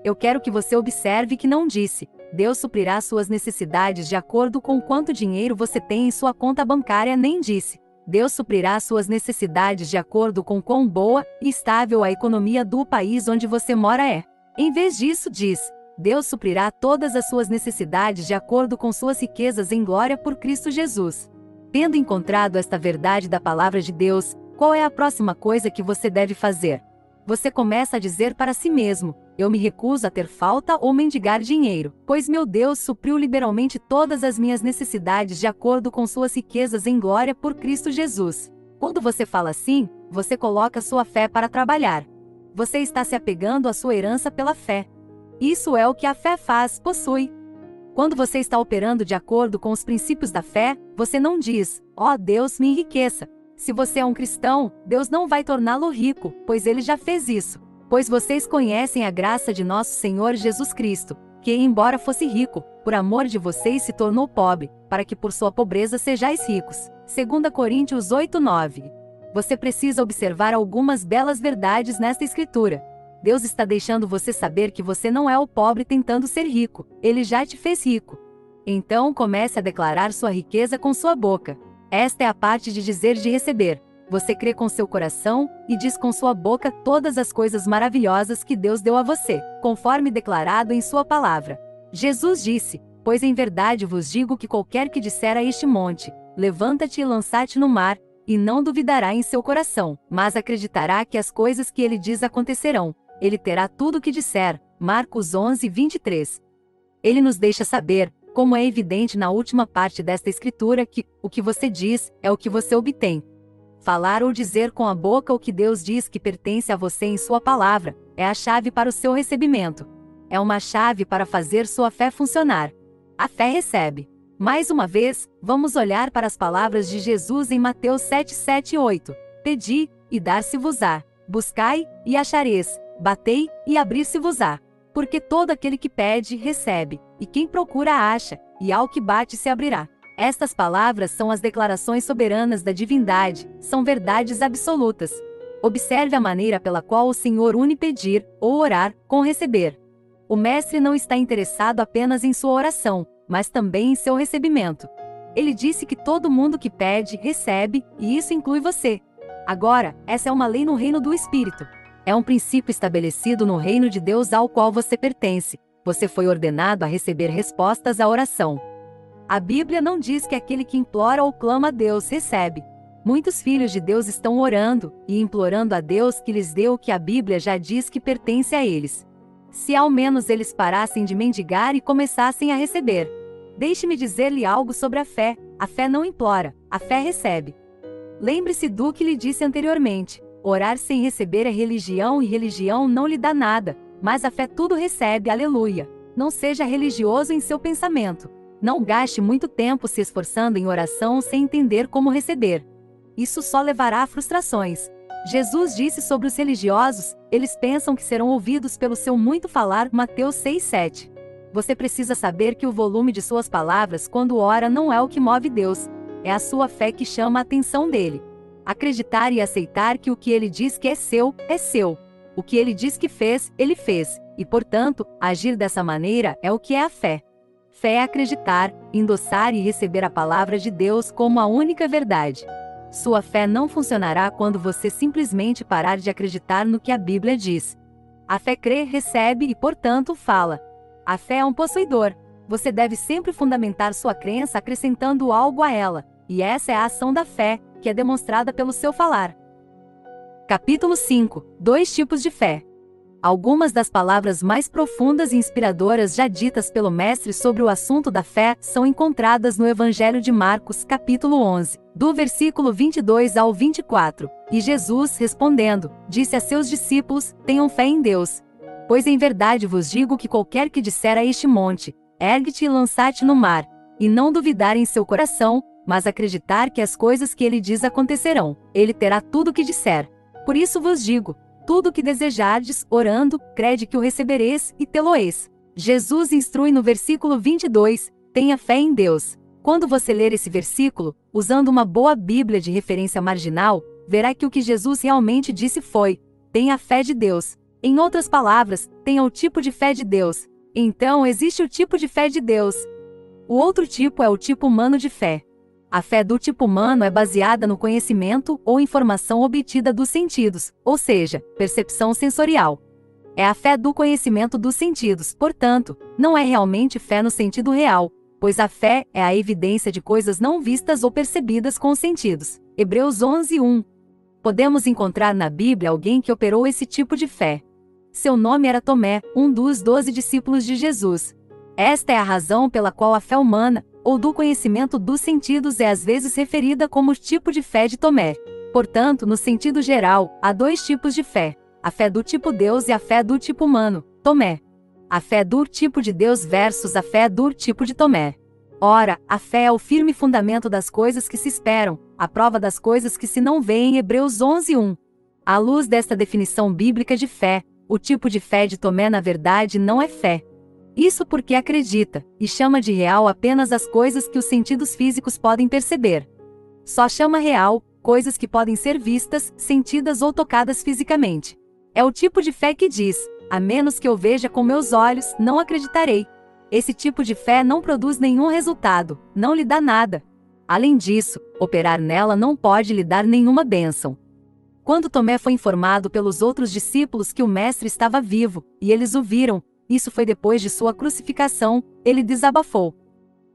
Eu quero que você observe que não disse: Deus suprirá suas necessidades de acordo com quanto dinheiro você tem em sua conta bancária, nem disse: Deus suprirá suas necessidades de acordo com quão boa e estável a economia do país onde você mora é. Em vez disso, diz: Deus suprirá todas as suas necessidades de acordo com suas riquezas em glória por Cristo Jesus. Tendo encontrado esta verdade da palavra de Deus, qual é a próxima coisa que você deve fazer? Você começa a dizer para si mesmo: Eu me recuso a ter falta ou mendigar dinheiro, pois meu Deus supriu liberalmente todas as minhas necessidades de acordo com suas riquezas em glória por Cristo Jesus. Quando você fala assim, você coloca sua fé para trabalhar. Você está se apegando à sua herança pela fé. Isso é o que a fé faz, possui. Quando você está operando de acordo com os princípios da fé, você não diz: Ó Deus, me enriqueça. Se você é um cristão, Deus não vai torná-lo rico, pois ele já fez isso. Pois vocês conhecem a graça de nosso Senhor Jesus Cristo, que, embora fosse rico, por amor de vocês se tornou pobre, para que por sua pobreza sejais ricos. 2 Coríntios 8:9. Você precisa observar algumas belas verdades nesta escritura. Deus está deixando você saber que você não é o pobre tentando ser rico, ele já te fez rico. Então comece a declarar sua riqueza com sua boca. Esta é a parte de dizer de receber. Você crê com seu coração e diz com sua boca todas as coisas maravilhosas que Deus deu a você, conforme declarado em sua palavra. Jesus disse: Pois em verdade vos digo que qualquer que disser a este monte: Levanta-te e lança-te no mar, e não duvidará em seu coração, mas acreditará que as coisas que ele diz acontecerão, ele terá tudo o que disser. Marcos 11:23. Ele nos deixa saber, como é evidente na última parte desta escritura, que o que você diz é o que você obtém. Falar ou dizer com a boca o que Deus diz que pertence a você em sua palavra é a chave para o seu recebimento. É uma chave para fazer sua fé funcionar. A fé recebe. Mais uma vez, vamos olhar para as palavras de Jesus em Mateus 7:7-8. Pedi, e dar-se-vos-á. Buscai, e achareis. Batei, e abrir-se-vos-á. Porque todo aquele que pede, recebe, e quem procura, acha, e ao que bate se abrirá. Estas palavras são as declarações soberanas da divindade, são verdades absolutas. Observe a maneira pela qual o Senhor une pedir, ou orar, com receber. O Mestre não está interessado apenas em sua oração, mas também em seu recebimento. Ele disse que todo mundo que pede, recebe, e isso inclui você. Agora, essa é uma lei no reino do Espírito. É um princípio estabelecido no reino de Deus ao qual você pertence. Você foi ordenado a receber respostas à oração. A Bíblia não diz que aquele que implora ou clama a Deus recebe. Muitos filhos de Deus estão orando e implorando a Deus que lhes dê o que a Bíblia já diz que pertence a eles. Se ao menos eles parassem de mendigar e começassem a receber. Deixe-me dizer-lhe algo sobre a fé não implora, a fé recebe. Lembre-se do que lhe disse anteriormente: orar sem receber é religião e religião não lhe dá nada, mas a fé tudo recebe, aleluia. Não seja religioso em seu pensamento. Não gaste muito tempo se esforçando em oração sem entender como receber. Isso só levará a frustrações. Jesus disse sobre os religiosos: eles pensam que serão ouvidos pelo seu muito falar, Mateus 6:7. Você precisa saber que o volume de suas palavras quando ora não é o que move Deus, é a sua fé que chama a atenção dele. Acreditar e aceitar que o que ele diz que é seu, é seu. O que ele diz que fez, ele fez, e portanto, agir dessa maneira é o que é a fé. Fé é acreditar, endossar e receber a palavra de Deus como a única verdade. Sua fé não funcionará quando você simplesmente parar de acreditar no que a Bíblia diz. A fé crê, recebe e, portanto, fala. A fé é um possuidor. Você deve sempre fundamentar sua crença acrescentando algo a ela, e essa é a ação da fé, que é demonstrada pelo seu falar. Capítulo 5. 2 tipos de fé. Algumas das palavras mais profundas e inspiradoras já ditas pelo Mestre sobre o assunto da fé são encontradas no Evangelho de Marcos, capítulo 11, do versículo 22 ao 24. E Jesus, respondendo, disse a seus discípulos: tenham fé em Deus. Pois em verdade vos digo que qualquer que disser a este monte, ergue-te e lança-te no mar, e não duvidar em seu coração, mas acreditar que as coisas que ele diz acontecerão, ele terá tudo o que disser. Por isso vos digo, tudo o que desejardes, orando, crede que o recebereis e tê-lo-eis. Jesus instrui no versículo 22, tenha fé em Deus. Quando você ler esse versículo, usando uma boa Bíblia de referência marginal, verá que o que Jesus realmente disse foi, tenha a fé de Deus. Em outras palavras, tenha o tipo de fé de Deus. Então existe o tipo de fé de Deus. O outro tipo é o tipo humano de fé. A fé do tipo humano é baseada no conhecimento ou informação obtida dos sentidos, ou seja, percepção sensorial. É a fé do conhecimento dos sentidos, portanto, não é realmente fé no sentido real, pois a fé é a evidência de coisas não vistas ou percebidas com os sentidos. Hebreus 11:1. Podemos encontrar na Bíblia alguém que operou esse tipo de fé. Seu nome era Tomé, um dos 12 discípulos de Jesus. Esta é a razão pela qual a fé humana, ou do conhecimento dos sentidos, é às vezes referida como o tipo de fé de Tomé. Portanto, no sentido geral, há 2 tipos de fé: a fé do tipo Deus e a fé do tipo humano, Tomé. A fé do tipo de Deus versus a fé do tipo de Tomé. Ora, a fé é o firme fundamento das coisas que se esperam, a prova das coisas que se não veem. Hebreus 11:1. À luz desta definição bíblica de fé, o tipo de fé de Tomé na verdade não é fé. Isso porque acredita, e chama de real apenas as coisas que os sentidos físicos podem perceber. Só chama real coisas que podem ser vistas, sentidas ou tocadas fisicamente. É o tipo de fé que diz, a menos que eu veja com meus olhos, não acreditarei. Esse tipo de fé não produz nenhum resultado, não lhe dá nada. Além disso, operar nela não pode lhe dar nenhuma bênção. Quando Tomé foi informado pelos outros discípulos que o Mestre estava vivo, e eles o viram, isso foi depois de sua crucificação, ele desabafou.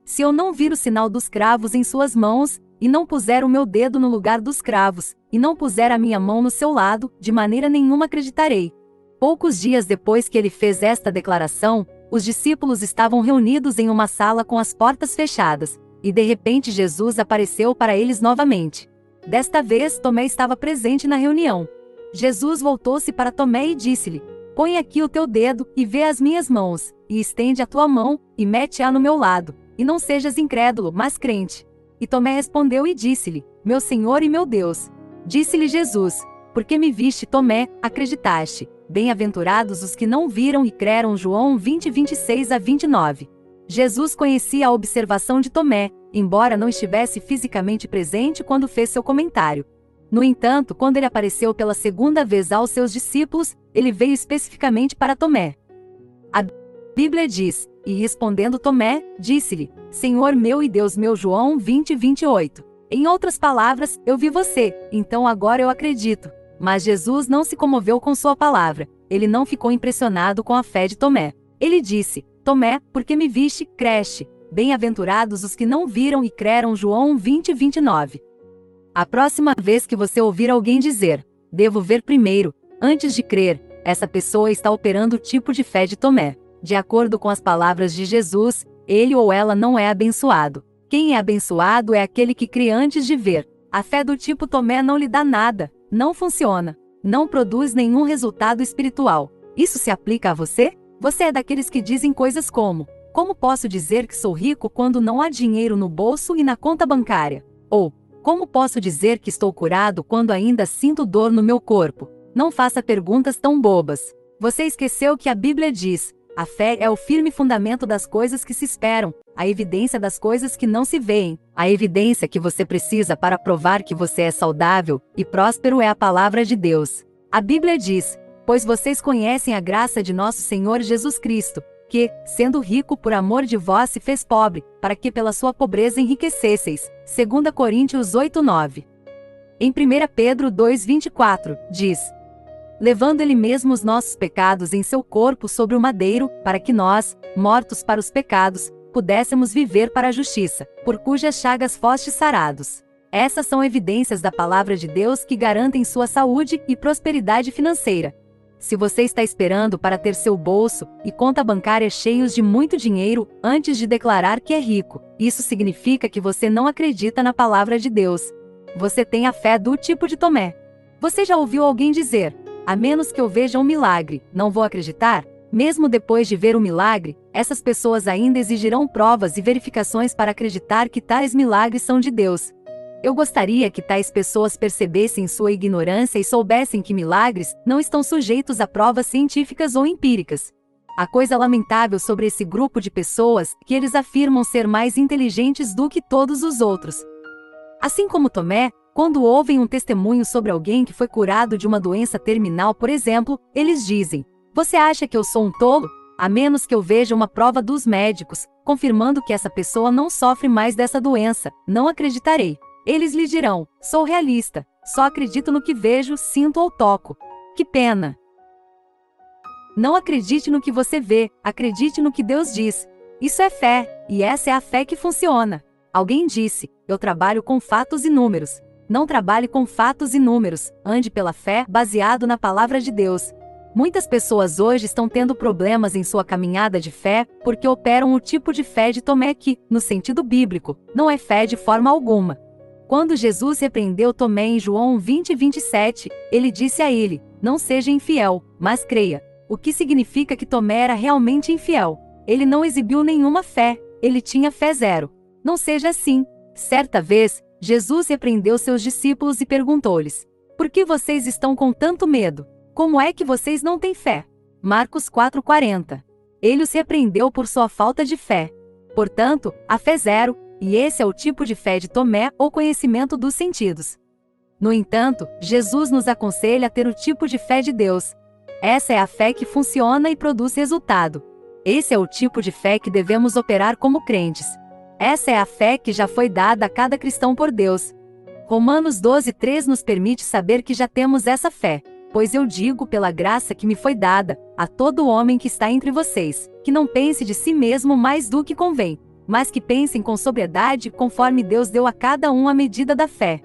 Se eu não vir o sinal dos cravos em suas mãos, e não puser o meu dedo no lugar dos cravos, e não puser a minha mão no seu lado, de maneira nenhuma acreditarei. Poucos dias depois que ele fez esta declaração, os discípulos estavam reunidos em uma sala com as portas fechadas, e de repente Jesus apareceu para eles novamente. Desta vez Tomé estava presente na reunião. Jesus voltou-se para Tomé e disse-lhe: põe aqui o teu dedo, e vê as minhas mãos, e estende a tua mão, e mete-a no meu lado, e não sejas incrédulo, mas crente. E Tomé respondeu e disse-lhe: meu Senhor e meu Deus. Disse-lhe Jesus: porque me viste, Tomé, acreditaste. Bem-aventurados os que não viram e creram. João 20:26-29. Jesus conhecia a observação de Tomé, embora não estivesse fisicamente presente quando fez seu comentário. No entanto, quando ele apareceu pela segunda vez aos seus discípulos, ele veio especificamente para Tomé. A Bíblia diz, e respondendo Tomé, disse-lhe: Senhor meu e Deus meu. João 20:28. Em outras palavras, eu vi você, então agora eu acredito. Mas Jesus não se comoveu com sua palavra, ele não ficou impressionado com a fé de Tomé. Ele disse: Tomé, porque me viste, creste. Bem-aventurados os que não viram e creram. João 20:29. A próxima vez que você ouvir alguém dizer, devo ver primeiro, antes de crer, essa pessoa está operando o tipo de fé de Tomé. De acordo com as palavras de Jesus, ele ou ela não é abençoado. Quem é abençoado é aquele que crê antes de ver. A fé do tipo Tomé não lhe dá nada, não funciona, não produz nenhum resultado espiritual. Isso se aplica a você? Você é daqueles que dizem coisas como: como posso dizer que sou rico quando não há dinheiro no bolso e na conta bancária? Ou, como posso dizer que estou curado quando ainda sinto dor no meu corpo? Não faça perguntas tão bobas. Você esqueceu que a Bíblia diz: a fé é o firme fundamento das coisas que se esperam, a evidência das coisas que não se veem. A evidência que você precisa para provar que você é saudável e próspero é a palavra de Deus. A Bíblia diz: pois vocês conhecem a graça de nosso Senhor Jesus Cristo, que, sendo rico por amor de vós se fez pobre, para que pela sua pobreza enriquecesseis. 2 Coríntios 8:9. Em 1 Pedro 2:24, diz: levando ele mesmo os nossos pecados em seu corpo sobre o madeiro, para que nós, mortos para os pecados, pudéssemos viver para a justiça, por cujas chagas fostes sarados. Essas são evidências da palavra de Deus que garantem sua saúde e prosperidade financeira. Se você está esperando para ter seu bolso e conta bancária cheios de muito dinheiro antes de declarar que é rico, isso significa que você não acredita na palavra de Deus. Você tem a fé do tipo de Tomé. Você já ouviu alguém dizer: a menos que eu veja um milagre, não vou acreditar? Mesmo depois de ver o milagre, essas pessoas ainda exigirão provas e verificações para acreditar que tais milagres são de Deus. Eu gostaria que tais pessoas percebessem sua ignorância e soubessem que milagres não estão sujeitos a provas científicas ou empíricas. A coisa lamentável sobre esse grupo de pessoas é que eles afirmam ser mais inteligentes do que todos os outros. Assim como Tomé, quando ouvem um testemunho sobre alguém que foi curado de uma doença terminal, por exemplo, eles dizem: você acha que eu sou um tolo? A menos que eu veja uma prova dos médicos, confirmando que essa pessoa não sofre mais dessa doença, não acreditarei. Eles lhe dirão: sou realista, só acredito no que vejo, sinto ou toco. Que pena! Não acredite no que você vê, acredite no que Deus diz. Isso é fé, e essa é a fé que funciona. Alguém disse: eu trabalho com fatos e números. Não trabalhe com fatos e números, ande pela fé, baseado na palavra de Deus. Muitas pessoas hoje estão tendo problemas em sua caminhada de fé, porque operam o tipo de fé de Tomé que, no sentido bíblico, não é fé de forma alguma. Quando Jesus repreendeu Tomé em João 20:27, ele disse a ele: não seja infiel, mas creia. O que significa que Tomé era realmente infiel. Ele não exibiu nenhuma fé, ele tinha fé zero. Não seja assim. Certa vez, Jesus repreendeu seus discípulos e perguntou-lhes: por que vocês estão com tanto medo? Como é que vocês não têm fé? Marcos 4:40. Ele os repreendeu por sua falta de fé. Portanto, a fé zero, e esse é o tipo de fé de Tomé ou conhecimento dos sentidos. No entanto, Jesus nos aconselha a ter o tipo de fé de Deus. Essa é a fé que funciona e produz resultado. Esse é o tipo de fé que devemos operar como crentes. Essa é a fé que já foi dada a cada cristão por Deus. Romanos 12:3 nos permite saber que já temos essa fé. Pois eu digo pela graça que me foi dada, a todo homem que está entre vocês, que não pense de si mesmo mais do que convém, mas que pensem com sobriedade, conforme Deus deu a cada um a medida da fé.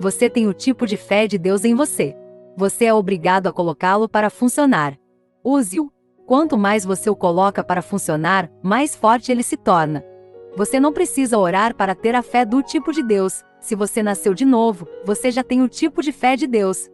Você tem o tipo de fé de Deus em você. Você é obrigado a colocá-lo para funcionar. Use-o. Quanto mais você o coloca para funcionar, mais forte ele se torna. Você não precisa orar para ter a fé do tipo de Deus. Se você nasceu de novo, você já tem o tipo de fé de Deus.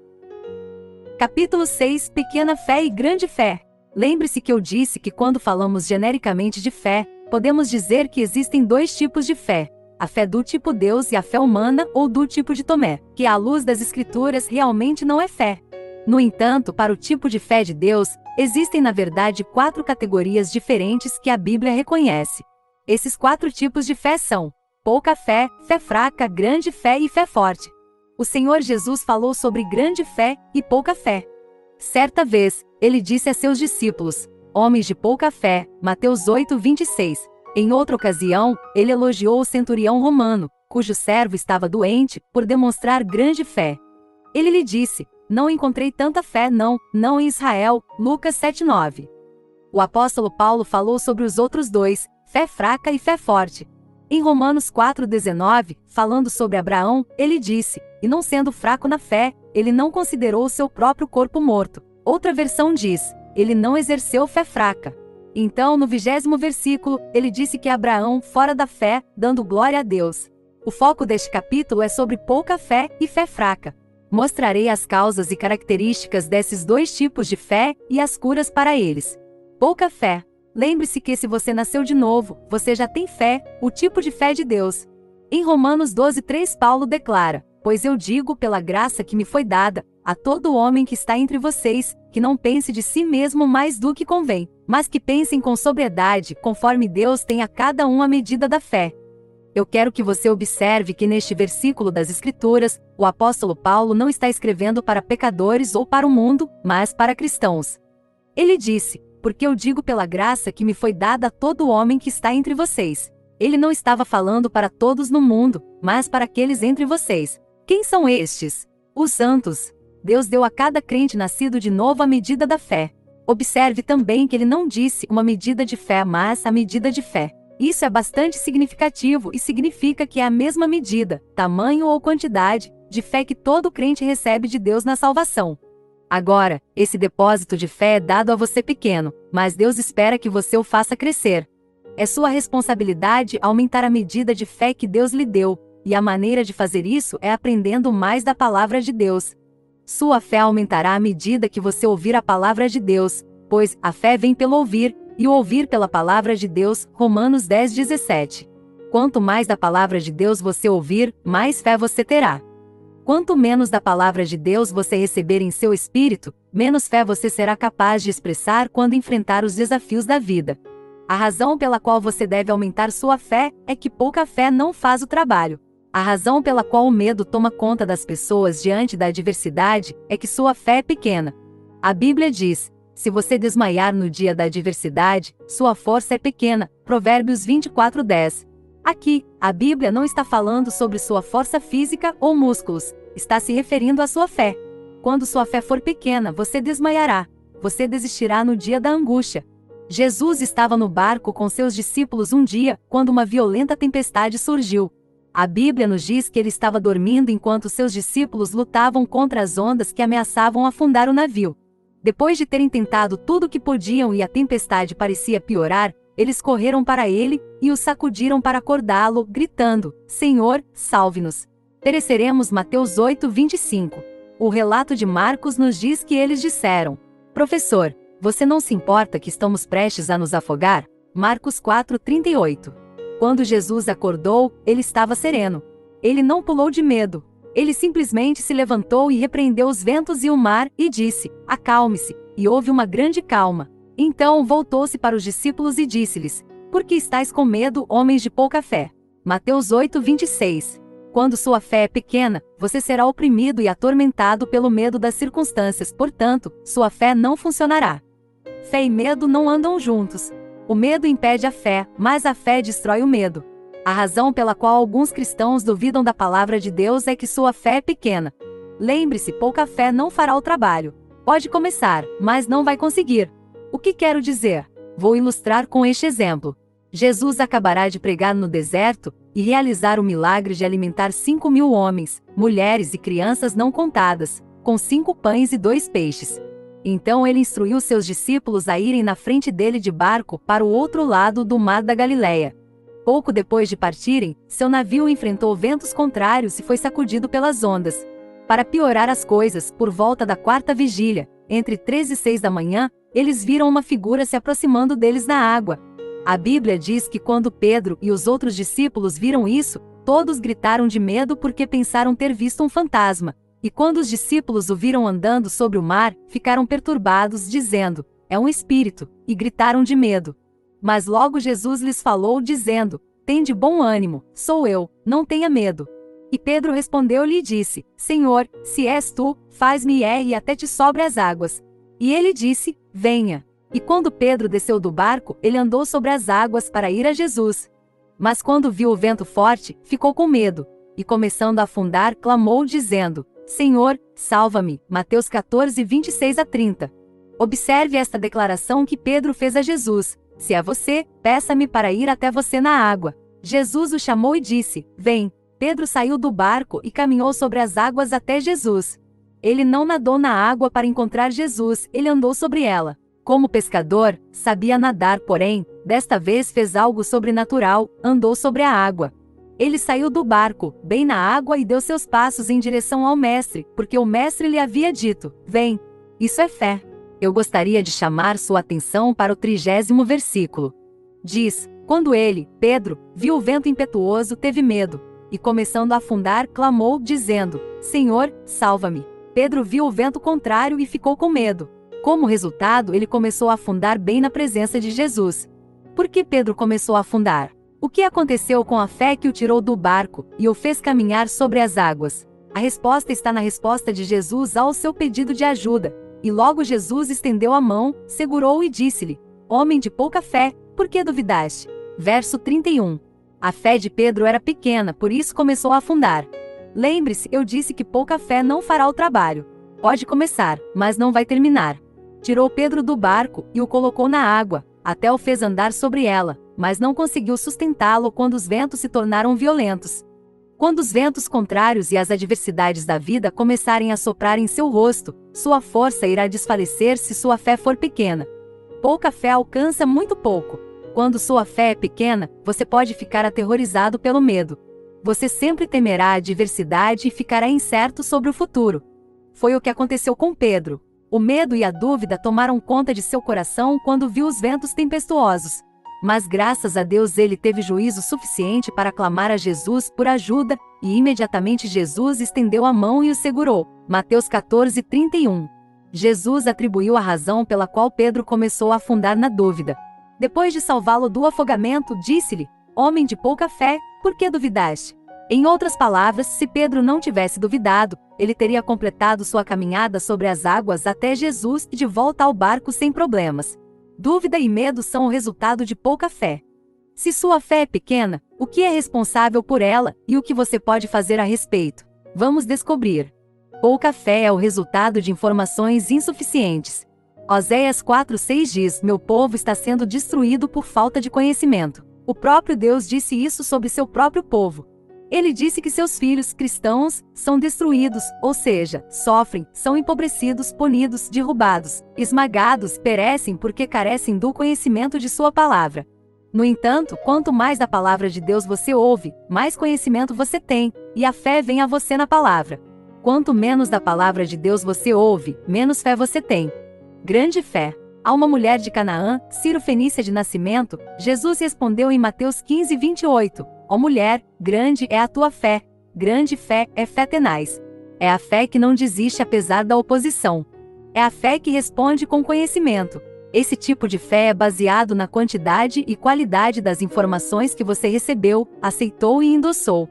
Capítulo 6 – Pequena fé e grande fé. Lembre-se que eu disse que quando falamos genericamente de fé, podemos dizer que existem dois tipos de fé: a fé do tipo Deus e a fé humana ou do tipo de Tomé, que à luz das Escrituras realmente não é fé. No entanto, para o tipo de fé de Deus, existem na verdade 4 categorias diferentes que a Bíblia reconhece. Esses 4 tipos de fé são: pouca fé, fé fraca, grande fé e fé forte. O Senhor Jesus falou sobre grande fé e pouca fé. Certa vez, ele disse a seus discípulos: homens de pouca fé, Mateus 8:26. Em outra ocasião, ele elogiou o centurião romano, cujo servo estava doente, por demonstrar grande fé. Ele lhe disse: não encontrei tanta fé não em Israel, Lucas 7:9. O apóstolo Paulo falou sobre os outros dois, fé fraca e fé forte. Em Romanos 4:19, falando sobre Abraão, ele disse: e não sendo fraco na fé, ele não considerou o seu próprio corpo morto. Outra versão diz: ele não exerceu fé fraca. Então, no 20º versículo, ele disse que Abraão, fora da fé, dando glória a Deus. O foco deste capítulo é sobre pouca fé e fé fraca. Mostrarei as causas e características desses dois tipos de fé e as curas para eles. Pouca fé. Lembre-se que se você nasceu de novo, você já tem fé, o tipo de fé de Deus. Em Romanos 12:3 Paulo declara: pois eu digo pela graça que me foi dada, a todo homem que está entre vocês, que não pense de si mesmo mais do que convém, mas que pensem com sobriedade, conforme Deus tem a cada um a medida da fé. Eu quero que você observe que neste versículo das Escrituras, o apóstolo Paulo não está escrevendo para pecadores ou para o mundo, mas para cristãos. Ele disse: porque eu digo pela graça que me foi dada a todo homem que está entre vocês. Ele não estava falando para todos no mundo, mas para aqueles entre vocês. Quem são estes? Os santos. Deus deu a cada crente nascido de novo a medida da fé. Observe também que ele não disse uma medida de fé, mas a medida de fé. Isso é bastante significativo e significa que é a mesma medida, tamanho ou quantidade, de fé que todo crente recebe de Deus na salvação. Agora, esse depósito de fé é dado a você pequeno, mas Deus espera que você o faça crescer. É sua responsabilidade aumentar a medida de fé que Deus lhe deu, e a maneira de fazer isso é aprendendo mais da palavra de Deus. Sua fé aumentará à medida que você ouvir a palavra de Deus, pois a fé vem pelo ouvir, e o ouvir pela palavra de Deus, Romanos 10:17. Quanto mais da palavra de Deus você ouvir, mais fé você terá. Quanto menos da palavra de Deus você receber em seu espírito, menos fé você será capaz de expressar quando enfrentar os desafios da vida. A razão pela qual você deve aumentar sua fé é que pouca fé não faz o trabalho. A razão pela qual o medo toma conta das pessoas diante da adversidade é que sua fé é pequena. A Bíblia diz: se você desmaiar no dia da adversidade, sua força é pequena. Provérbios 24:10. Aqui, a Bíblia não está falando sobre sua força física ou músculos, está se referindo à sua fé. Quando sua fé for pequena, você desmaiará. Você desistirá no dia da angústia. Jesus estava no barco com seus discípulos um dia, quando uma violenta tempestade surgiu. A Bíblia nos diz que ele estava dormindo enquanto seus discípulos lutavam contra as ondas que ameaçavam afundar o navio. Depois de terem tentado tudo o que podiam e a tempestade parecia piorar, eles correram para ele e o sacudiram para acordá-lo, gritando: Senhor, salve-nos! Pereceremos. Mateus 8:25. O relato de Marcos nos diz que eles disseram: Professor, você não se importa que estamos prestes a nos afogar? Marcos 4:38. Quando Jesus acordou, ele estava sereno. Ele não pulou de medo. Ele simplesmente se levantou e repreendeu os ventos e o mar, e disse: Acalme-se, e houve uma grande calma. Então voltou-se para os discípulos e disse-lhes: Por que estáis com medo, homens de pouca fé? Mateus 8:26. Quando sua fé é pequena, você será oprimido e atormentado pelo medo das circunstâncias, portanto, sua fé não funcionará. Fé e medo não andam juntos. O medo impede a fé, mas a fé destrói o medo. A razão pela qual alguns cristãos duvidam da palavra de Deus é que sua fé é pequena. Lembre-se, pouca fé não fará o trabalho. Pode começar, mas não vai conseguir. O que quero dizer? Vou ilustrar com este exemplo. Jesus acabará de pregar no deserto e realizar o milagre de alimentar 5.000 homens, mulheres e crianças não contadas, com 5 pães e 2 peixes. Então ele instruiu seus discípulos a irem na frente dele de barco para o outro lado do mar da Galileia. Pouco depois de partirem, seu navio enfrentou ventos contrários e foi sacudido pelas ondas. Para piorar as coisas, por volta da 4ª vigília, entre 3 e 6 da manhã, eles viram uma figura se aproximando deles na água. A Bíblia diz que quando Pedro e os outros discípulos viram isso, todos gritaram de medo porque pensaram ter visto um fantasma. E quando os discípulos o viram andando sobre o mar, ficaram perturbados, dizendo: É um espírito, e gritaram de medo. Mas logo Jesus lhes falou, dizendo: Tende bom ânimo, sou eu, não tenha medo. E Pedro respondeu-lhe e disse: Senhor, se és tu, faz-me ir e até te sobre as águas. E ele disse: Venha. E quando Pedro desceu do barco, ele andou sobre as águas para ir a Jesus. Mas quando viu o vento forte, ficou com medo, e começando a afundar, clamou, dizendo: Senhor, salva-me. Mateus 14:26-30. Observe esta declaração que Pedro fez a Jesus: Se é você, peça-me para ir até você na água. Jesus o chamou e disse: Vem. Pedro saiu do barco e caminhou sobre as águas até Jesus. Ele não nadou na água para encontrar Jesus, ele andou sobre ela. Como pescador, sabia nadar, porém, desta vez fez algo sobrenatural, andou sobre a água. Ele saiu do barco, bem na água, e deu seus passos em direção ao mestre, porque o mestre lhe havia dito: Vem. Isso é fé. Eu gostaria de chamar sua atenção para o 30º versículo. Diz: Quando ele, Pedro, viu o vento impetuoso, teve medo, e começando a afundar, clamou, dizendo: Senhor, salva-me. Pedro viu o vento contrário e ficou com medo. Como resultado, ele começou a afundar bem na presença de Jesus. Por que Pedro começou a afundar? O que aconteceu com a fé que o tirou do barco e o fez caminhar sobre as águas? A resposta está na resposta de Jesus ao seu pedido de ajuda. E logo Jesus estendeu a mão, segurou-o e disse-lhe: Homem de pouca fé, por que duvidaste? Verso 31. A fé de Pedro era pequena, por isso começou a afundar. Lembre-se, eu disse que pouca fé não fará o trabalho. Pode começar, mas não vai terminar. Tirou Pedro do barco e o colocou na água, até o fez andar sobre ela, mas não conseguiu sustentá-lo quando os ventos se tornaram violentos. Quando os ventos contrários e as adversidades da vida começarem a soprar em seu rosto, sua força irá desfalecer se sua fé for pequena. Pouca fé alcança muito pouco. Quando sua fé é pequena, você pode ficar aterrorizado pelo medo. Você sempre temerá a adversidade e ficará incerto sobre o futuro. Foi o que aconteceu com Pedro. O medo e a dúvida tomaram conta de seu coração quando viu os ventos tempestuosos. Mas graças a Deus ele teve juízo suficiente para clamar a Jesus por ajuda, e imediatamente Jesus estendeu a mão e o segurou. Mateus 14:31. Jesus atribuiu a razão pela qual Pedro começou a afundar na dúvida. Depois de salvá-lo do afogamento, disse-lhe: "Homem de pouca fé, por que duvidaste?" Em outras palavras, se Pedro não tivesse duvidado, ele teria completado sua caminhada sobre as águas até Jesus e de volta ao barco sem problemas. Dúvida e medo são o resultado de pouca fé. Se sua fé é pequena, o que é responsável por ela e o que você pode fazer a respeito? Vamos descobrir. Pouca fé é o resultado de informações insuficientes. Oséias 4:6 diz: "Meu povo está sendo destruído por falta de conhecimento." O próprio Deus disse isso sobre seu próprio povo. Ele disse que seus filhos cristãos são destruídos, ou seja, sofrem, são empobrecidos, punidos, derrubados, esmagados, perecem porque carecem do conhecimento de sua palavra. No entanto, quanto mais da palavra de Deus você ouve, mais conhecimento você tem, e a fé vem a você na palavra. Quanto menos da palavra de Deus você ouve, menos fé você tem. Grande fé. A uma mulher de Canaã, Ciro-fenícia de nascimento, Jesus respondeu em Mateus 15:28, "Ó mulher, grande é a tua fé." Grande fé é fé tenaz. É a fé que não desiste apesar da oposição. É a fé que responde com conhecimento. Esse tipo de fé é baseado na quantidade e qualidade das informações que você recebeu, aceitou e endossou.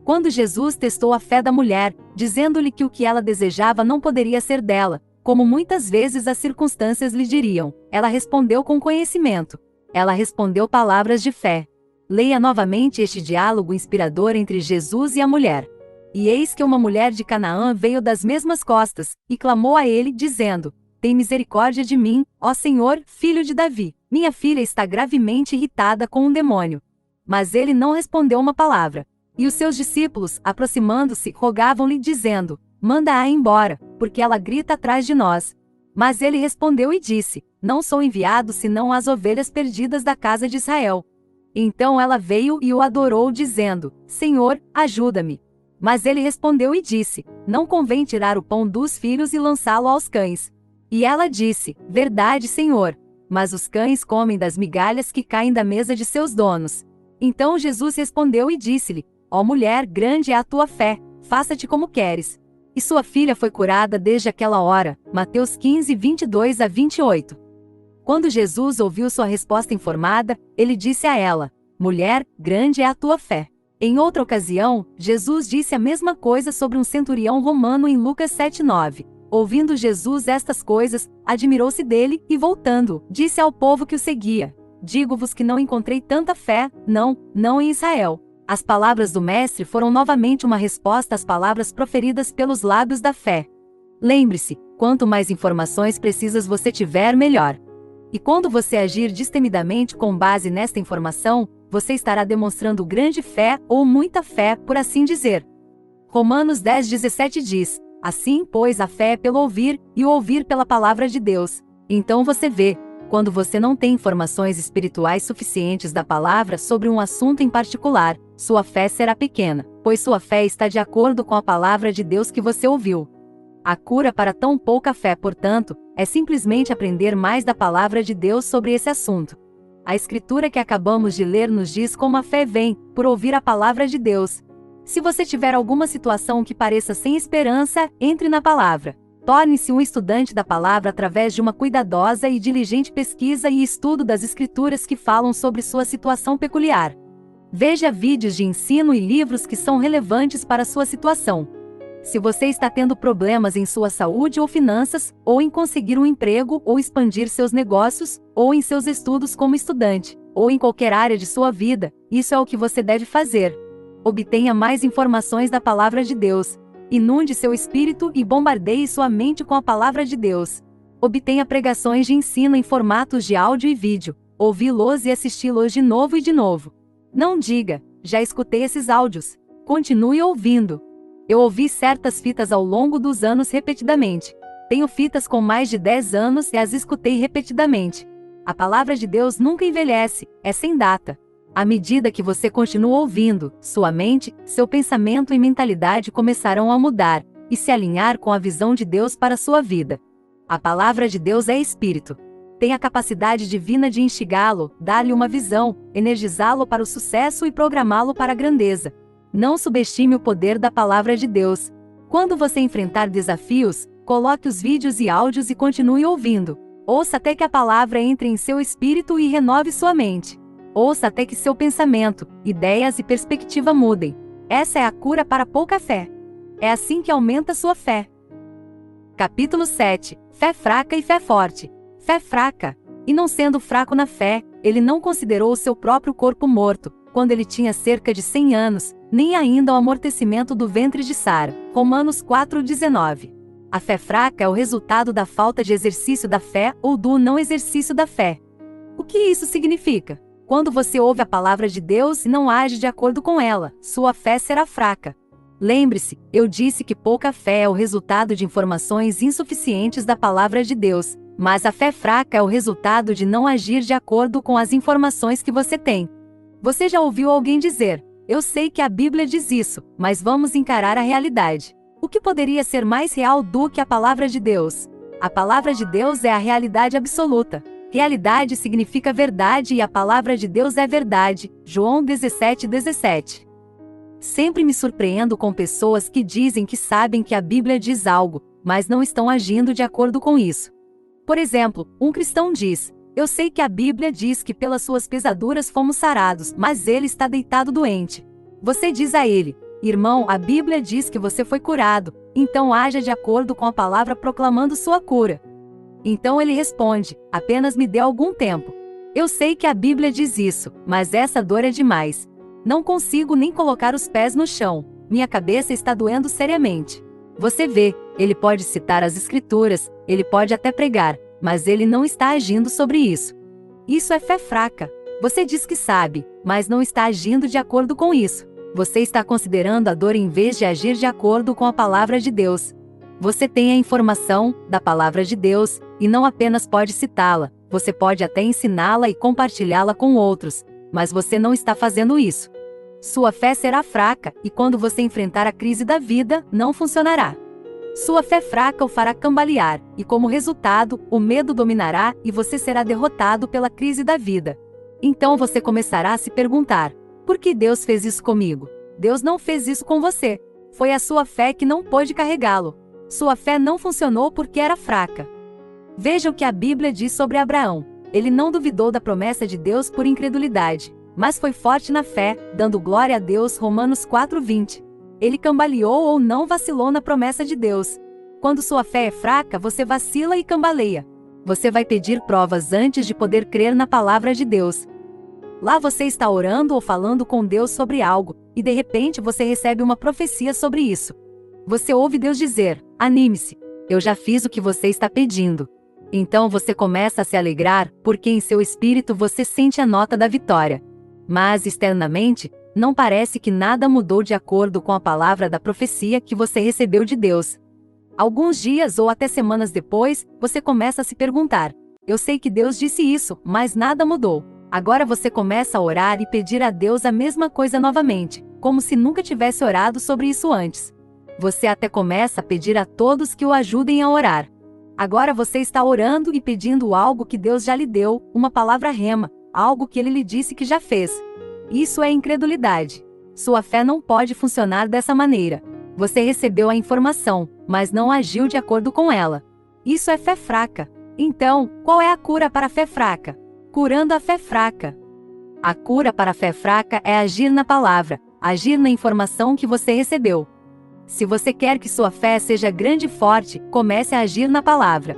Quando Jesus testou a fé da mulher, dizendo-lhe que o que ela desejava não poderia ser dela, como muitas vezes as circunstâncias lhe diriam, ela respondeu com conhecimento. Ela respondeu palavras de fé. Leia novamente este diálogo inspirador entre Jesus e a mulher. "E eis que uma mulher de Canaã veio das mesmas costas, e clamou a ele, dizendo: Tem misericórdia de mim, ó Senhor, filho de Davi. Minha filha está gravemente irritada com um demônio." Mas ele não respondeu uma palavra. E os seus discípulos, aproximando-se, rogavam-lhe, dizendo: "Manda-a embora, porque ela grita atrás de nós." Mas ele respondeu e disse: "Não sou enviado senão às ovelhas perdidas da casa de Israel." Então ela veio e o adorou, dizendo: "Senhor, ajuda-me." Mas ele respondeu e disse: "Não convém tirar o pão dos filhos e lançá-lo aos cães." E ela disse: "Verdade, Senhor. Mas os cães comem das migalhas que caem da mesa de seus donos." Então Jesus respondeu e disse-lhe: "Ó mulher, grande é a tua fé, faça-te como queres." E sua filha foi curada desde aquela hora. Mateus 15:22-28. Quando Jesus ouviu sua resposta informada, ele disse a ela: "Mulher, grande é a tua fé." Em outra ocasião, Jesus disse a mesma coisa sobre um centurião romano em Lucas 7:9. Ouvindo Jesus estas coisas, admirou-se dele e, voltando, disse ao povo que o seguia: "Digo-vos que não encontrei tanta fé, não em Israel." As palavras do Mestre foram novamente uma resposta às palavras proferidas pelos lábios da fé. Lembre-se, quanto mais informações precisas você tiver, melhor. E quando você agir destemidamente com base nesta informação, você estará demonstrando grande fé ou muita fé, por assim dizer. Romanos 10:17 diz: "Assim, pois, a fé é pelo ouvir, e o ouvir pela palavra de Deus." Então você vê, quando você não tem informações espirituais suficientes da palavra sobre um assunto em particular, sua fé será pequena, pois sua fé está de acordo com a palavra de Deus que você ouviu. A cura para tão pouca fé, portanto, é simplesmente aprender mais da palavra de Deus sobre esse assunto. A escritura que acabamos de ler nos diz como a fé vem, por ouvir a palavra de Deus. Se você tiver alguma situação que pareça sem esperança, entre na palavra. Torne-se um estudante da palavra através de uma cuidadosa e diligente pesquisa e estudo das escrituras que falam sobre sua situação peculiar. Veja vídeos de ensino e livros que são relevantes para sua situação. Se você está tendo problemas em sua saúde ou finanças, ou em conseguir um emprego, ou expandir seus negócios, ou em seus estudos como estudante, ou em qualquer área de sua vida, isso é o que você deve fazer. Obtenha mais informações da palavra de Deus. Inunde seu espírito e bombardeie sua mente com a palavra de Deus. Obtenha pregações de ensino em formatos de áudio e vídeo. Ouvi-los e assisti-los de novo e de novo. Não diga, já escutei esses áudios. Continue ouvindo. Eu ouvi certas fitas ao longo dos anos repetidamente. Tenho fitas com mais de 10 anos e as escutei repetidamente. A palavra de Deus nunca envelhece, é sem data. À medida que você continua ouvindo, sua mente, seu pensamento e mentalidade começarão a mudar e se alinhar com a visão de Deus para sua vida. A palavra de Deus é espírito. Tem a capacidade divina de instigá-lo, dar-lhe uma visão, energizá-lo para o sucesso e programá-lo para a grandeza. Não subestime o poder da palavra de Deus. Quando você enfrentar desafios, coloque os vídeos e áudios e continue ouvindo. Ouça até que a palavra entre em seu espírito e renove sua mente. Ouça até que seu pensamento, ideias e perspectiva mudem. Essa é a cura para pouca fé. É assim que aumenta sua fé. Capítulo 7. Fé fraca e fé forte. Fé fraca. E não sendo fraco na fé, ele não considerou o seu próprio corpo morto, quando ele tinha cerca de 100 anos, nem ainda o amortecimento do ventre de Sara. Romanos 4:19. A fé fraca é o resultado da falta de exercício da fé ou do não exercício da fé. O que isso significa? Quando você ouve a palavra de Deus e não age de acordo com ela, sua fé será fraca. Lembre-se, eu disse que pouca fé é o resultado de informações insuficientes da palavra de Deus, mas a fé fraca é o resultado de não agir de acordo com as informações que você tem. Você já ouviu alguém dizer: eu sei que a Bíblia diz isso, mas vamos encarar a realidade. O que poderia ser mais real do que a palavra de Deus? A palavra de Deus é a realidade absoluta. Realidade significa verdade e a palavra de Deus é verdade. João 17:17. Sempre me surpreendo com pessoas que dizem que sabem que a Bíblia diz algo, mas não estão agindo de acordo com isso. Por exemplo, um cristão diz: eu sei que a Bíblia diz que pelas suas pesaduras fomos sarados, mas ele está deitado doente. Você diz a ele: irmão, a Bíblia diz que você foi curado, então haja de acordo com a palavra proclamando sua cura. Então ele responde: apenas me dê algum tempo. Eu sei que a Bíblia diz isso, mas essa dor é demais. Não consigo nem colocar os pés no chão. Minha cabeça está doendo seriamente. Você vê, ele pode citar as Escrituras, ele pode até pregar, mas ele não está agindo sobre isso. Isso é fé fraca. Você diz que sabe, mas não está agindo de acordo com isso. Você está considerando a dor em vez de agir de acordo com a palavra de Deus. Você tem a informação da palavra de Deus, e não apenas pode citá-la, você pode até ensiná-la e compartilhá-la com outros, mas você não está fazendo isso. Sua fé será fraca, e quando você enfrentar a crise da vida, não funcionará. Sua fé fraca o fará cambalear, e como resultado, o medo dominará e você será derrotado pela crise da vida. Então você começará a se perguntar: por que Deus fez isso comigo? Deus não fez isso com você. Foi a sua fé que não pôde carregá-lo. Sua fé não funcionou porque era fraca. Veja o que a Bíblia diz sobre Abraão. Ele não duvidou da promessa de Deus por incredulidade, mas foi forte na fé, dando glória a Deus. Romanos 4:20. Ele cambaleou ou não vacilou na promessa de Deus. Quando sua fé é fraca, você vacila e cambaleia. Você vai pedir provas antes de poder crer na palavra de Deus. Lá você está orando ou falando com Deus sobre algo, e de repente você recebe uma profecia sobre isso. Você ouve Deus dizer: anime-se, eu já fiz o que você está pedindo. Então você começa a se alegrar, porque em seu espírito você sente a nota da vitória. Mas externamente, não parece que nada mudou de acordo com a palavra da profecia que você recebeu de Deus. Alguns dias ou até semanas depois, você começa a se perguntar: eu sei que Deus disse isso, mas nada mudou. Agora você começa a orar e pedir a Deus a mesma coisa novamente, como se nunca tivesse orado sobre isso antes. Você até começa a pedir a todos que o ajudem a orar. Agora você está orando e pedindo algo que Deus já lhe deu, uma palavra rema, algo que Ele lhe disse que já fez. Isso é incredulidade. Sua fé não pode funcionar dessa maneira. Você recebeu a informação, mas não agiu de acordo com ela. Isso é fé fraca. Então, qual é a cura para a fé fraca? Curando a fé fraca. A cura para a fé fraca é agir na palavra, agir na informação que você recebeu. Se você quer que sua fé seja grande e forte, comece a agir na palavra.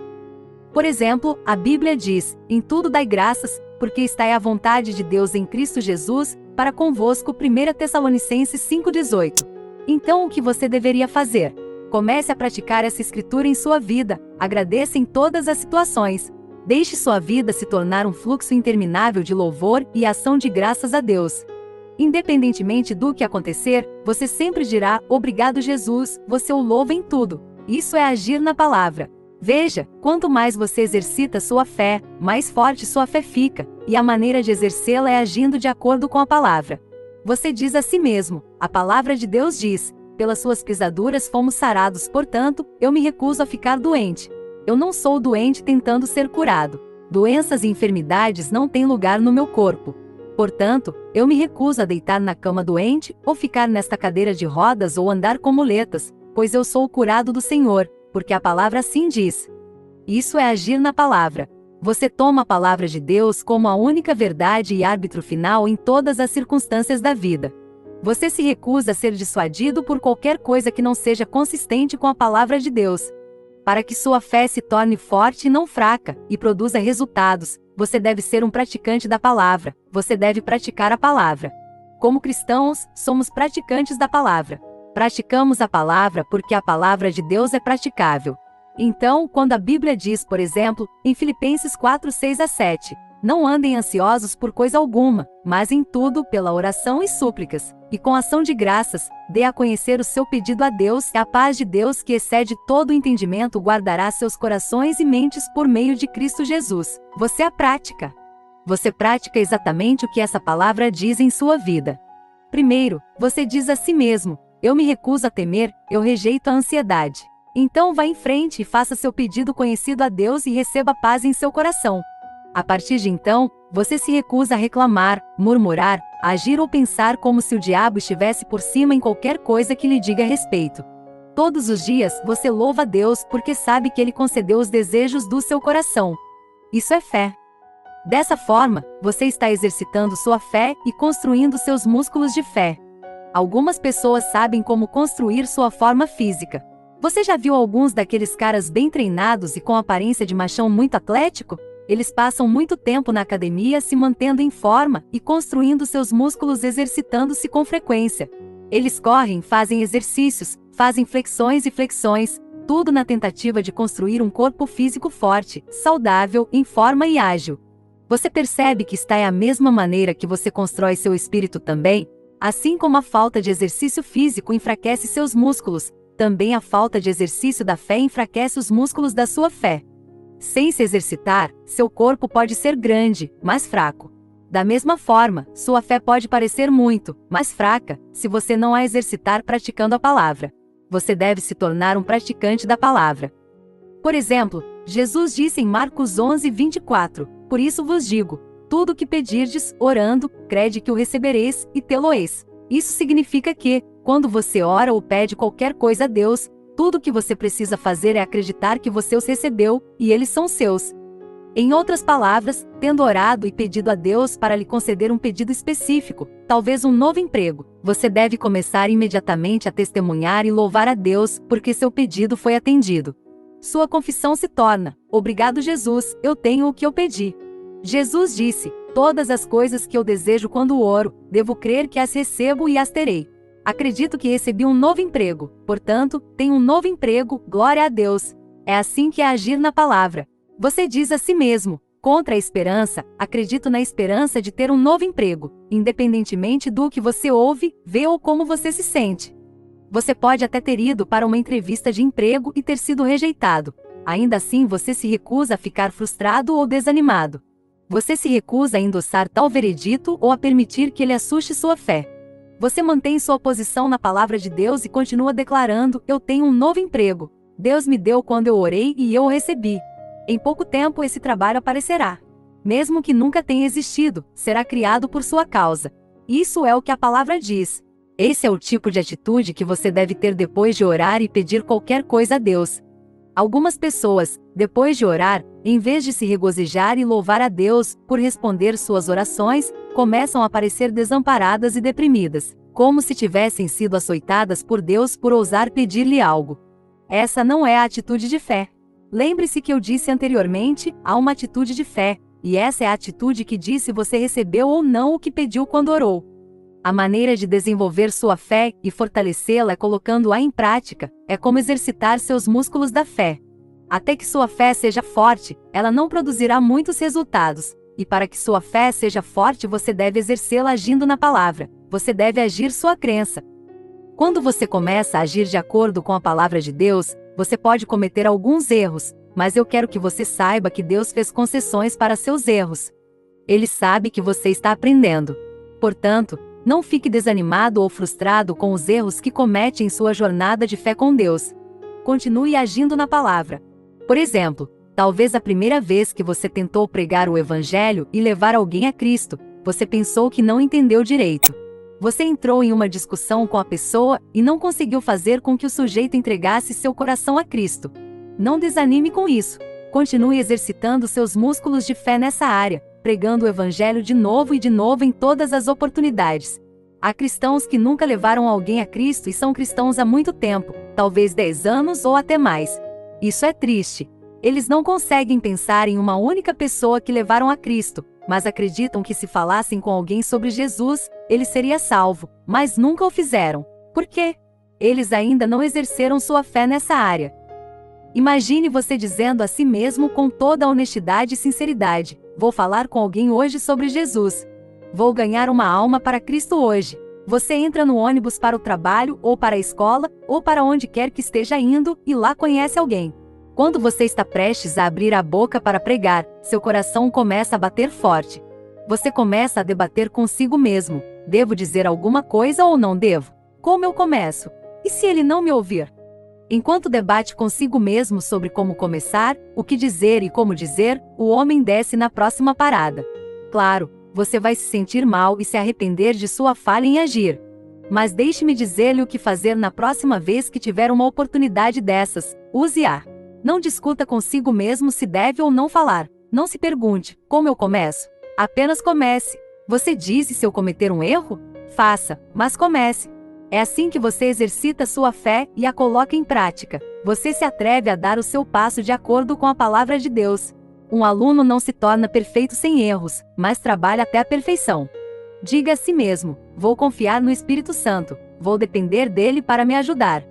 Por exemplo, a Bíblia diz: em tudo dai graças, porque está é a vontade de Deus em Cristo Jesus, para convosco. 1 Tessalonicenses 5:18. Então o que você deveria fazer? Comece a praticar essa escritura em sua vida, agradeça em todas as situações. Deixe sua vida se tornar um fluxo interminável de louvor e ação de graças a Deus. Independentemente do que acontecer, você sempre dirá, obrigado Jesus, você o louva em tudo. Isso é agir na palavra. Veja, quanto mais você exercita sua fé, mais forte sua fé fica, e a maneira de exercê-la é agindo de acordo com a palavra. Você diz a si mesmo, a palavra de Deus diz, pelas suas pisaduras fomos sarados, portanto, eu me recuso a ficar doente. Eu não sou doente tentando ser curado. Doenças e enfermidades não têm lugar no meu corpo. Portanto, eu me recuso a deitar na cama doente, ou ficar nesta cadeira de rodas ou andar com muletas, pois eu sou o curado do Senhor, porque a palavra assim diz. Isso é agir na palavra. Você toma a palavra de Deus como a única verdade e árbitro final em todas as circunstâncias da vida. Você se recusa a ser dissuadido por qualquer coisa que não seja consistente com a palavra de Deus. Para que sua fé se torne forte e não fraca, e produza resultados, você deve ser um praticante da palavra, você deve praticar a palavra. Como cristãos, somos praticantes da palavra. Praticamos a palavra porque a palavra de Deus é praticável. Então, quando a Bíblia diz, por exemplo, em Filipenses 4:6-7, não andem ansiosos por coisa alguma, mas em tudo, pela oração e súplicas, e com ação de graças, dê a conhecer o seu pedido a Deus, e a paz de Deus que excede todo o entendimento guardará seus corações e mentes por meio de Cristo Jesus. Você a prática. Você pratica exatamente o que essa palavra diz em sua vida. Primeiro, você diz a si mesmo, eu me recuso a temer, eu rejeito a ansiedade. Então vá em frente e faça seu pedido conhecido a Deus e receba paz em seu coração. A partir de então, você se recusa a reclamar, murmurar, agir ou pensar como se o diabo estivesse por cima em qualquer coisa que lhe diga respeito. Todos os dias, você louva a Deus porque sabe que Ele concedeu os desejos do seu coração. Isso é fé. Dessa forma, você está exercitando sua fé e construindo seus músculos de fé. Algumas pessoas sabem como construir sua forma física. Você já viu alguns daqueles caras bem treinados e com aparência de machão muito atlético? Eles passam muito tempo na academia se mantendo em forma e construindo seus músculos exercitando-se com frequência. Eles correm, fazem exercícios, fazem flexões e flexões, tudo na tentativa de construir um corpo físico forte, saudável, em forma e ágil. Você percebe que está a mesma maneira que você constrói seu espírito também? Assim como a falta de exercício físico enfraquece seus músculos, também a falta de exercício da fé enfraquece os músculos da sua fé. Sem se exercitar, seu corpo pode ser grande, mas fraco. Da mesma forma, sua fé pode parecer muito, mas fraca, se você não a exercitar praticando a palavra. Você deve se tornar um praticante da palavra. Por exemplo, Jesus disse em Marcos 11:24, por isso vos digo, tudo o que pedirdes, orando, crede que o recebereis, e tê-lo-eis. Isso significa que, quando você ora ou pede qualquer coisa a Deus, tudo o que você precisa fazer é acreditar que você os recebeu, e eles são seus. Em outras palavras, tendo orado e pedido a Deus para lhe conceder um pedido específico, talvez um novo emprego, você deve começar imediatamente a testemunhar e louvar a Deus, porque seu pedido foi atendido. Sua confissão se torna, obrigado Jesus, eu tenho o que eu pedi. Jesus disse, todas as coisas que eu desejo quando oro, devo crer que as recebo e as terei. Acredito que recebi um novo emprego, portanto, tenho um novo emprego, glória a Deus. É assim que é agir na palavra. Você diz a si mesmo, contra a esperança, acredito na esperança de ter um novo emprego, independentemente do que você ouve, vê ou como você se sente. Você pode até ter ido para uma entrevista de emprego e ter sido rejeitado. Ainda assim você se recusa a ficar frustrado ou desanimado. Você se recusa a endossar tal veredito ou a permitir que ele assuste sua fé. Você mantém sua posição na palavra de Deus e continua declarando, eu tenho um novo emprego. Deus me deu quando eu orei e eu o recebi. Em pouco tempo esse trabalho aparecerá. Mesmo que nunca tenha existido, será criado por sua causa. Isso é o que a palavra diz. Esse é o tipo de atitude que você deve ter depois de orar e pedir qualquer coisa a Deus. Algumas pessoas, depois de orar, em vez de se regozijar e louvar a Deus por responder suas orações, começam a parecer desamparadas e deprimidas, como se tivessem sido açoitadas por Deus por ousar pedir-lhe algo. Essa não é a atitude de fé. Lembre-se que eu disse anteriormente, há uma atitude de fé, e essa é a atitude que diz se você recebeu ou não o que pediu quando orou. A maneira de desenvolver sua fé e fortalecê-la é colocando-a em prática, é como exercitar seus músculos da fé. Até que sua fé seja forte, ela não produzirá muitos resultados, e para que sua fé seja forte você deve exercê-la agindo na palavra, você deve agir sua crença. Quando você começa a agir de acordo com a palavra de Deus, você pode cometer alguns erros, mas eu quero que você saiba que Deus fez concessões para seus erros. Ele sabe que você está aprendendo. Portanto, não fique desanimado ou frustrado com os erros que comete em sua jornada de fé com Deus. Continue agindo na palavra. Por exemplo, talvez a primeira vez que você tentou pregar o Evangelho e levar alguém a Cristo, você pensou que não entendeu direito. Você entrou em uma discussão com a pessoa e não conseguiu fazer com que o sujeito entregasse seu coração a Cristo. Não desanime com isso. Continue exercitando seus músculos de fé nessa área, pregando o Evangelho de novo e de novo em todas as oportunidades. Há cristãos que nunca levaram alguém a Cristo e são cristãos há muito tempo, talvez 10 anos ou até mais. Isso é triste. Eles não conseguem pensar em uma única pessoa que levaram a Cristo, mas acreditam que se falassem com alguém sobre Jesus, ele seria salvo, mas nunca o fizeram. Por quê? Eles ainda não exerceram sua fé nessa área. Imagine você dizendo a si mesmo com toda a honestidade e sinceridade: vou falar com alguém hoje sobre Jesus. Vou ganhar uma alma para Cristo hoje. Você entra no ônibus para o trabalho, ou para a escola, ou para onde quer que esteja indo, e lá conhece alguém. Quando você está prestes a abrir a boca para pregar, seu coração começa a bater forte. Você começa a debater consigo mesmo: devo dizer alguma coisa ou não devo? Como eu começo? E se ele não me ouvir? Enquanto debate consigo mesmo sobre como começar, o que dizer e como dizer, o homem desce na próxima parada. Claro, você vai se sentir mal e se arrepender de sua falha em agir. Mas deixe-me dizer-lhe o que fazer na próxima vez que tiver uma oportunidade dessas: use-a. Não discuta consigo mesmo se deve ou não falar. Não se pergunte: como eu começo? Apenas comece. Você diz: se eu cometer um erro? Faça, mas comece. É assim que você exercita sua fé e a coloca em prática. Você se atreve a dar o seu passo de acordo com a palavra de Deus. Um aluno não se torna perfeito sem erros, mas trabalha até a perfeição. Diga a si mesmo: vou confiar no Espírito Santo, vou depender dele para me ajudar.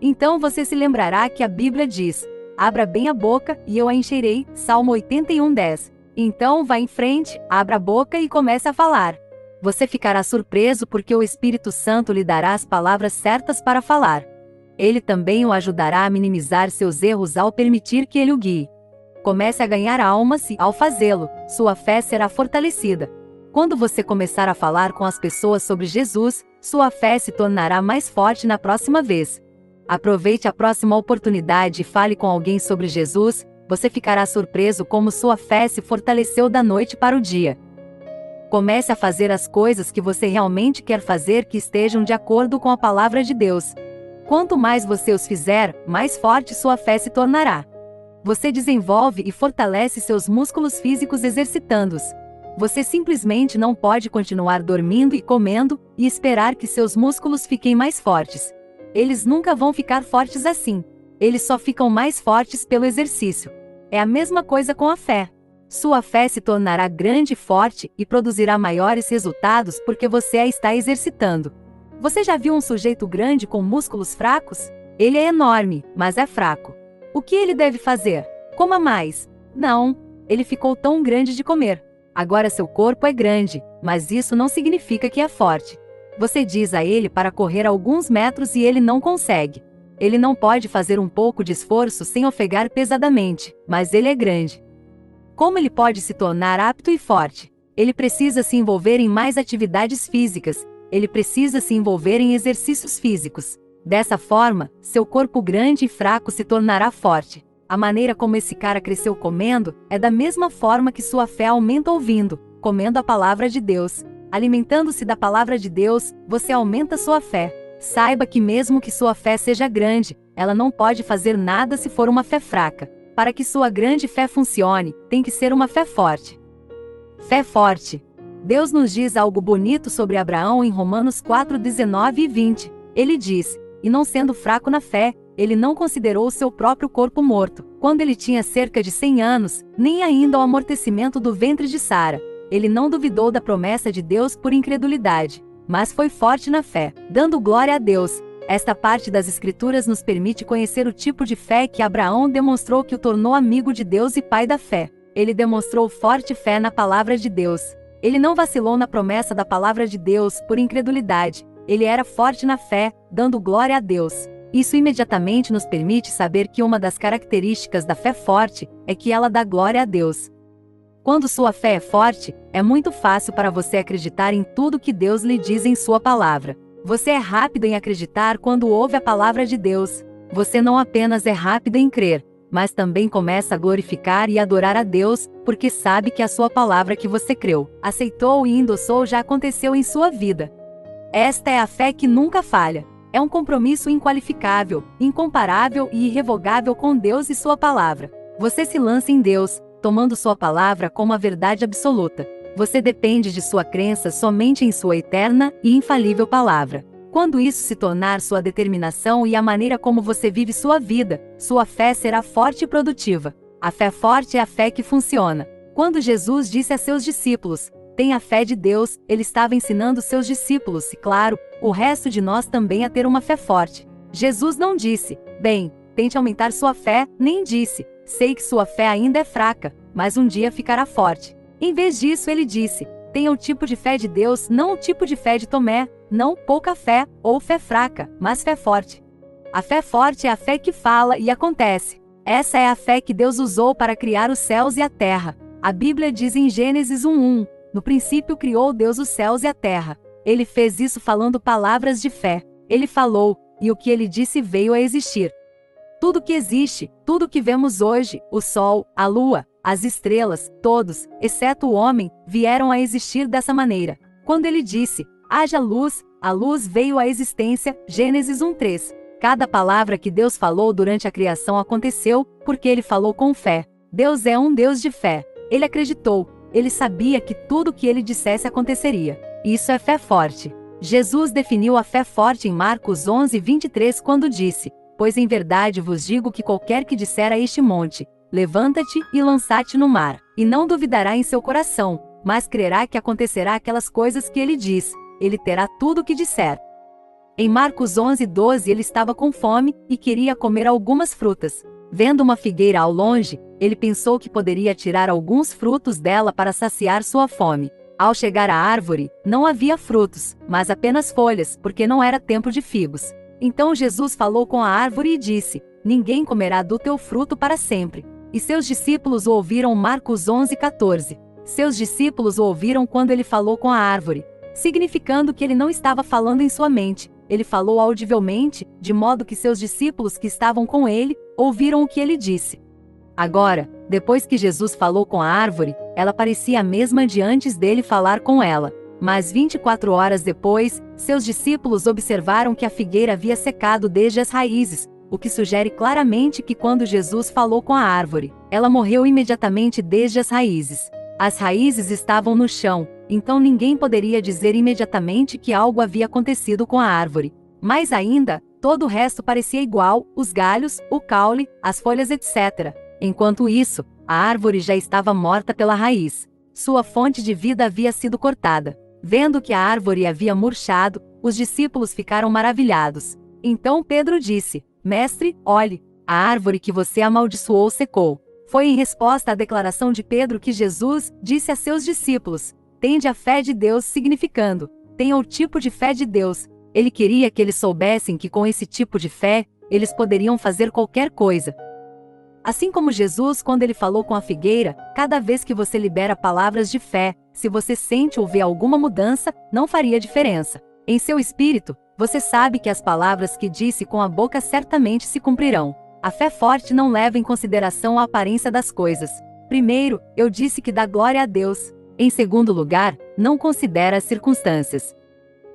Então você se lembrará que a Bíblia diz: abra bem a boca e eu a encherei, Salmo 81:10. Então vá em frente, abra a boca e comece a falar. Você ficará surpreso porque o Espírito Santo lhe dará as palavras certas para falar. Ele também o ajudará a minimizar seus erros ao permitir que ele o guie. Comece a ganhar almas e, ao fazê-lo, sua fé será fortalecida. Quando você começar a falar com as pessoas sobre Jesus, sua fé se tornará mais forte na próxima vez. Aproveite a próxima oportunidade e fale com alguém sobre Jesus, você ficará surpreso como sua fé se fortaleceu da noite para o dia. Comece a fazer as coisas que você realmente quer fazer que estejam de acordo com a palavra de Deus. Quanto mais você os fizer, mais forte sua fé se tornará. Você desenvolve e fortalece seus músculos físicos exercitando-os. Você simplesmente não pode continuar dormindo e comendo e esperar que seus músculos fiquem mais fortes. Eles nunca vão ficar fortes assim. Eles só ficam mais fortes pelo exercício. É a mesma coisa com a fé. Sua fé se tornará grande e forte e produzirá maiores resultados porque você a está exercitando. Você já viu um sujeito grande com músculos fracos? Ele é enorme, mas é fraco. O que ele deve fazer? Coma mais. Não, ele ficou tão grande de comer. Agora seu corpo é grande, mas isso não significa que é forte. Você diz a ele para correr alguns metros e ele não consegue. Ele não pode fazer um pouco de esforço sem ofegar pesadamente, mas ele é grande. Como ele pode se tornar apto e forte? Ele precisa se envolver em mais atividades físicas, ele precisa se envolver em exercícios físicos. Dessa forma, seu corpo grande e fraco se tornará forte. A maneira como esse cara cresceu comendo é da mesma forma que sua fé aumenta ouvindo, comendo a palavra de Deus. Alimentando-se da palavra de Deus, você aumenta sua fé. Saiba que mesmo que sua fé seja grande, ela não pode fazer nada se for uma fé fraca. Para que sua grande fé funcione, tem que ser uma fé forte. Fé forte. Deus nos diz algo bonito sobre Abraão em Romanos 4:19 e 20. Ele diz: e não sendo fraco na fé, ele não considerou o seu próprio corpo morto, quando ele tinha cerca de 100 anos, nem ainda o amortecimento do ventre de Sara. Ele não duvidou da promessa de Deus por incredulidade. mas foi forte na fé, dando glória a Deus. Esta parte das Escrituras nos permite conhecer o tipo de fé que Abraão demonstrou que o tornou amigo de Deus e pai da fé. Ele demonstrou forte fé na palavra de Deus. Ele não vacilou na promessa da palavra de Deus por incredulidade. Ele era forte na fé, dando glória a Deus. Isso imediatamente nos permite saber que uma das características da fé forte é que ela dá glória a Deus. Quando sua fé é forte, é muito fácil para você acreditar em tudo que Deus lhe diz em sua palavra. Você é rápido em acreditar quando ouve a palavra de Deus. Você não apenas é rápido em crer, mas também começa a glorificar e adorar a Deus, porque sabe que a sua palavra que você creu, aceitou e endossou já aconteceu em sua vida. Esta é a fé que nunca falha. É um compromisso inqualificável, incomparável e irrevogável com Deus e sua palavra. Você se lança em Deus, tomando sua palavra como a verdade absoluta. Você depende de sua crença somente em sua eterna e infalível palavra. Quando isso se tornar sua determinação e a maneira como você vive sua vida, sua fé será forte e produtiva. A fé forte é a fé que funciona. Quando Jesus disse a seus discípulos, tenha fé de Deus, ele estava ensinando seus discípulos e, claro, o resto de nós também a ter uma fé forte. Jesus não disse, bem, tente aumentar sua fé, nem disse, sei que sua fé ainda é fraca, mas um dia ficará forte. Em vez disso, ele disse, tenha o tipo de fé de Deus, não o tipo de fé de Tomé, não pouca fé ou fé fraca, mas fé forte. A fé forte é a fé que fala e acontece. Essa é a fé que Deus usou para criar os céus e a terra. A Bíblia diz em Gênesis 1:1, no princípio criou Deus os céus e a terra. Ele fez isso falando palavras de fé. Ele falou, e o que ele disse veio a existir. Tudo que existe, tudo que vemos hoje, o sol, a lua, as estrelas, todos, exceto o homem, vieram a existir dessa maneira. Quando ele disse, haja luz, a luz veio à existência, Gênesis 1:3. Cada palavra que Deus falou durante a criação aconteceu, porque ele falou com fé. Deus é um Deus de fé. Ele acreditou. Ele sabia que tudo o que ele dissesse aconteceria. Isso é fé forte. Jesus definiu a fé forte em Marcos 11:23 quando disse, pois em verdade vos digo que qualquer que disser a este monte, levanta-te e lança-te no mar, e não duvidará em seu coração, mas crerá que acontecerá aquelas coisas que ele diz, ele terá tudo o que disser. Em Marcos 11:12 ele estava com fome e queria comer algumas frutas. Vendo uma figueira ao longe, ele pensou que poderia tirar alguns frutos dela para saciar sua fome. Ao chegar à árvore, não havia frutos, mas apenas folhas, porque não era tempo de figos. Então Jesus falou com a árvore e disse, ninguém comerá do teu fruto para sempre. E seus discípulos o ouviram. Marcos 11:14. Seus discípulos o ouviram quando ele falou com a árvore, significando que ele não estava falando em sua mente. Ele falou audivelmente, de modo que seus discípulos que estavam com ele, ouviram o que ele disse. Agora, depois que Jesus falou com a árvore, ela parecia a mesma de antes dele falar com ela. Mas 24 horas depois, seus discípulos observaram que a figueira havia secado desde as raízes, o que sugere claramente que quando Jesus falou com a árvore, ela morreu imediatamente desde as raízes. As raízes estavam no chão, então ninguém poderia dizer imediatamente que algo havia acontecido com a árvore. Mais ainda, todo o resto parecia igual, os galhos, o caule, as folhas, etc. Enquanto isso, a árvore já estava morta pela raiz. Sua fonte de vida havia sido cortada. Vendo que a árvore havia murchado, os discípulos ficaram maravilhados. Então Pedro disse, mestre, olhe, a árvore que você amaldiçoou secou. Foi em resposta à declaração de Pedro que Jesus disse a seus discípulos, tende a fé de Deus, significando, tenha o tipo de fé de Deus. Ele queria que eles soubessem que com esse tipo de fé, eles poderiam fazer qualquer coisa. Assim como Jesus quando ele falou com a figueira, cada vez que você libera palavras de fé, se você sente ou vê alguma mudança, não faria diferença. Em seu espírito, você sabe que as palavras que disse com a boca certamente se cumprirão. A fé forte não leva em consideração a aparência das coisas. Primeiro, eu disse que dá glória a Deus. Em segundo lugar, não considera as circunstâncias.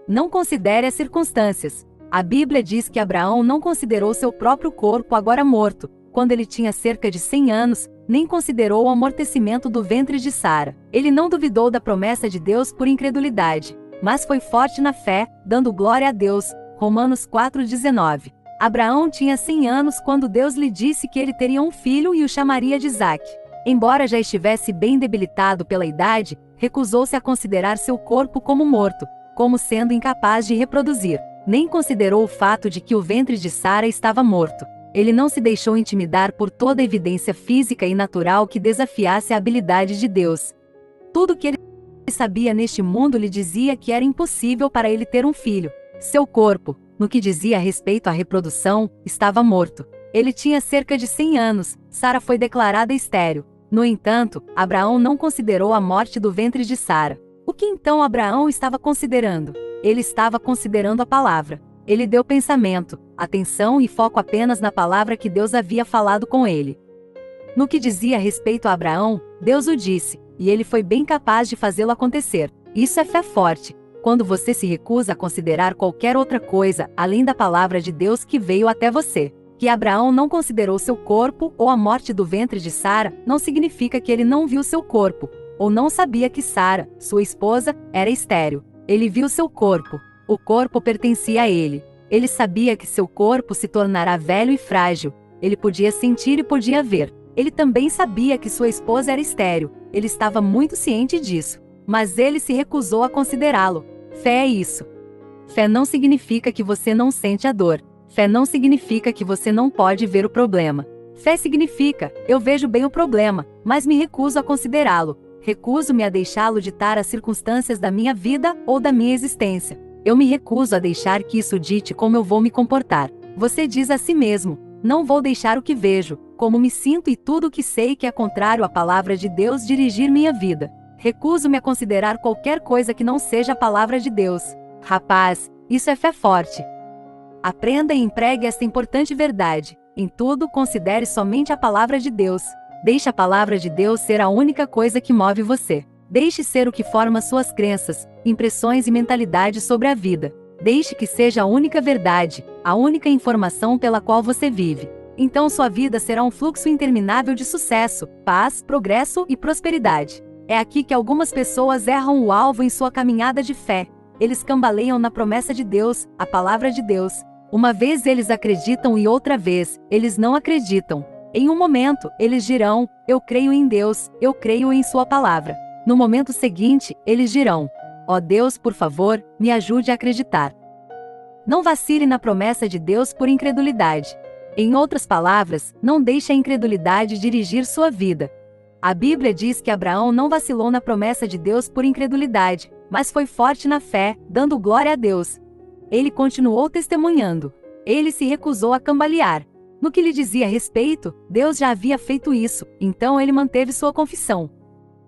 Não considere as circunstâncias. A Bíblia diz que Abraão não considerou seu próprio corpo agora morto, quando ele tinha cerca de 100 anos, nem considerou o amortecimento do ventre de Sara. Ele não duvidou da promessa de Deus por incredulidade, mas foi forte na fé, dando glória a Deus. Romanos 4:19. Abraão tinha 100 anos quando Deus lhe disse que ele teria um filho e o chamaria de Isaque. Embora já estivesse bem debilitado pela idade, recusou-se a considerar seu corpo como morto. como sendo incapaz de reproduzir. Nem considerou o fato de que o ventre de Sara estava morto. Ele não se deixou intimidar por toda evidência física e natural que desafiasse a habilidade de Deus. Tudo que ele sabia neste mundo lhe dizia que era impossível para ele ter um filho. Seu corpo, no que dizia a respeito à reprodução, estava morto. Ele tinha cerca de 100 anos, Sara foi declarada estéril. No entanto, Abraão não considerou a morte do ventre de Sara. O que então Abraão estava considerando? Ele estava considerando a palavra. Ele deu pensamento, atenção e foco apenas na palavra que Deus havia falado com ele. No que dizia a respeito a Abraão, Deus o disse, e ele foi bem capaz de fazê-lo acontecer. Isso é fé forte. Quando você se recusa a considerar qualquer outra coisa, além da palavra de Deus que veio até você. Que Abraão não considerou seu corpo ou a morte do ventre de Sara, não significa que ele não viu seu corpo, ou não sabia que Sara, sua esposa, era estéril. Ele viu seu corpo. O corpo pertencia a ele. Ele sabia que seu corpo se tornará velho e frágil. Ele podia sentir e podia ver. Ele também sabia que sua esposa era estéril. Ele estava muito ciente disso. Mas ele se recusou a considerá-lo. Fé é isso. Fé não significa que você não sente a dor. Fé não significa que você não pode ver o problema. Fé significa, eu vejo bem o problema, mas me recuso a considerá-lo. Recuso-me a deixá-lo ditar as circunstâncias da minha vida ou da minha existência. Eu me recuso a deixar que isso dite como eu vou me comportar. Você diz a si mesmo, não vou deixar o que vejo, como me sinto e tudo o que sei que é contrário à palavra de Deus dirigir minha vida. Recuso-me a considerar qualquer coisa que não seja a palavra de Deus. Rapaz, isso é fé forte. Aprenda e empregue esta importante verdade. Em tudo, considere somente a palavra de Deus. Deixe a palavra de Deus ser a única coisa que move você. Deixe ser o que forma suas crenças, impressões e mentalidade sobre a vida. Deixe que seja a única verdade, a única informação pela qual você vive. Então sua vida será um fluxo interminável de sucesso, paz, progresso e prosperidade. É aqui que algumas pessoas erram o alvo em sua caminhada de fé. Eles cambaleiam na promessa de Deus, a palavra de Deus. Uma vez eles acreditam e outra vez, eles não acreditam. Em um momento, eles dirão, eu creio em Deus, eu creio em sua palavra. No momento seguinte, eles dirão, ó Deus, por favor, me ajude a acreditar. Não vacile na promessa de Deus por incredulidade. Em outras palavras, não deixe a incredulidade dirigir sua vida. A Bíblia diz que Abraão não vacilou na promessa de Deus por incredulidade, mas foi forte na fé, dando glória a Deus. Ele continuou testemunhando. Ele se recusou a cambalear. No que lhe dizia respeito, Deus já havia feito isso, então ele manteve sua confissão.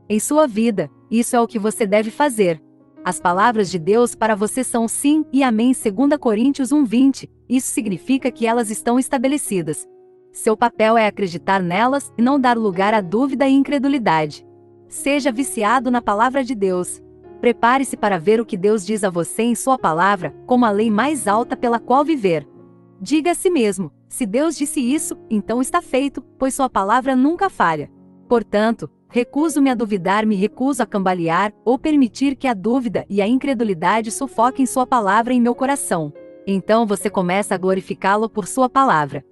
Em sua vida, isso é o que você deve fazer. As palavras de Deus para você são sim e amém. 2 Coríntios 1:20. Isso significa que elas estão estabelecidas. Seu papel é acreditar nelas e não dar lugar à dúvida e incredulidade. Seja viciado na palavra de Deus. Prepare-se para ver o que Deus diz a você em sua palavra, como a lei mais alta pela qual viver. Diga a si mesmo, se Deus disse isso, então está feito, pois sua palavra nunca falha. Portanto, recuso-me a duvidar, me recuso a cambalear, ou permitir que a dúvida e a incredulidade sufoquem sua palavra em meu coração. Então você começa a glorificá-lo por sua palavra.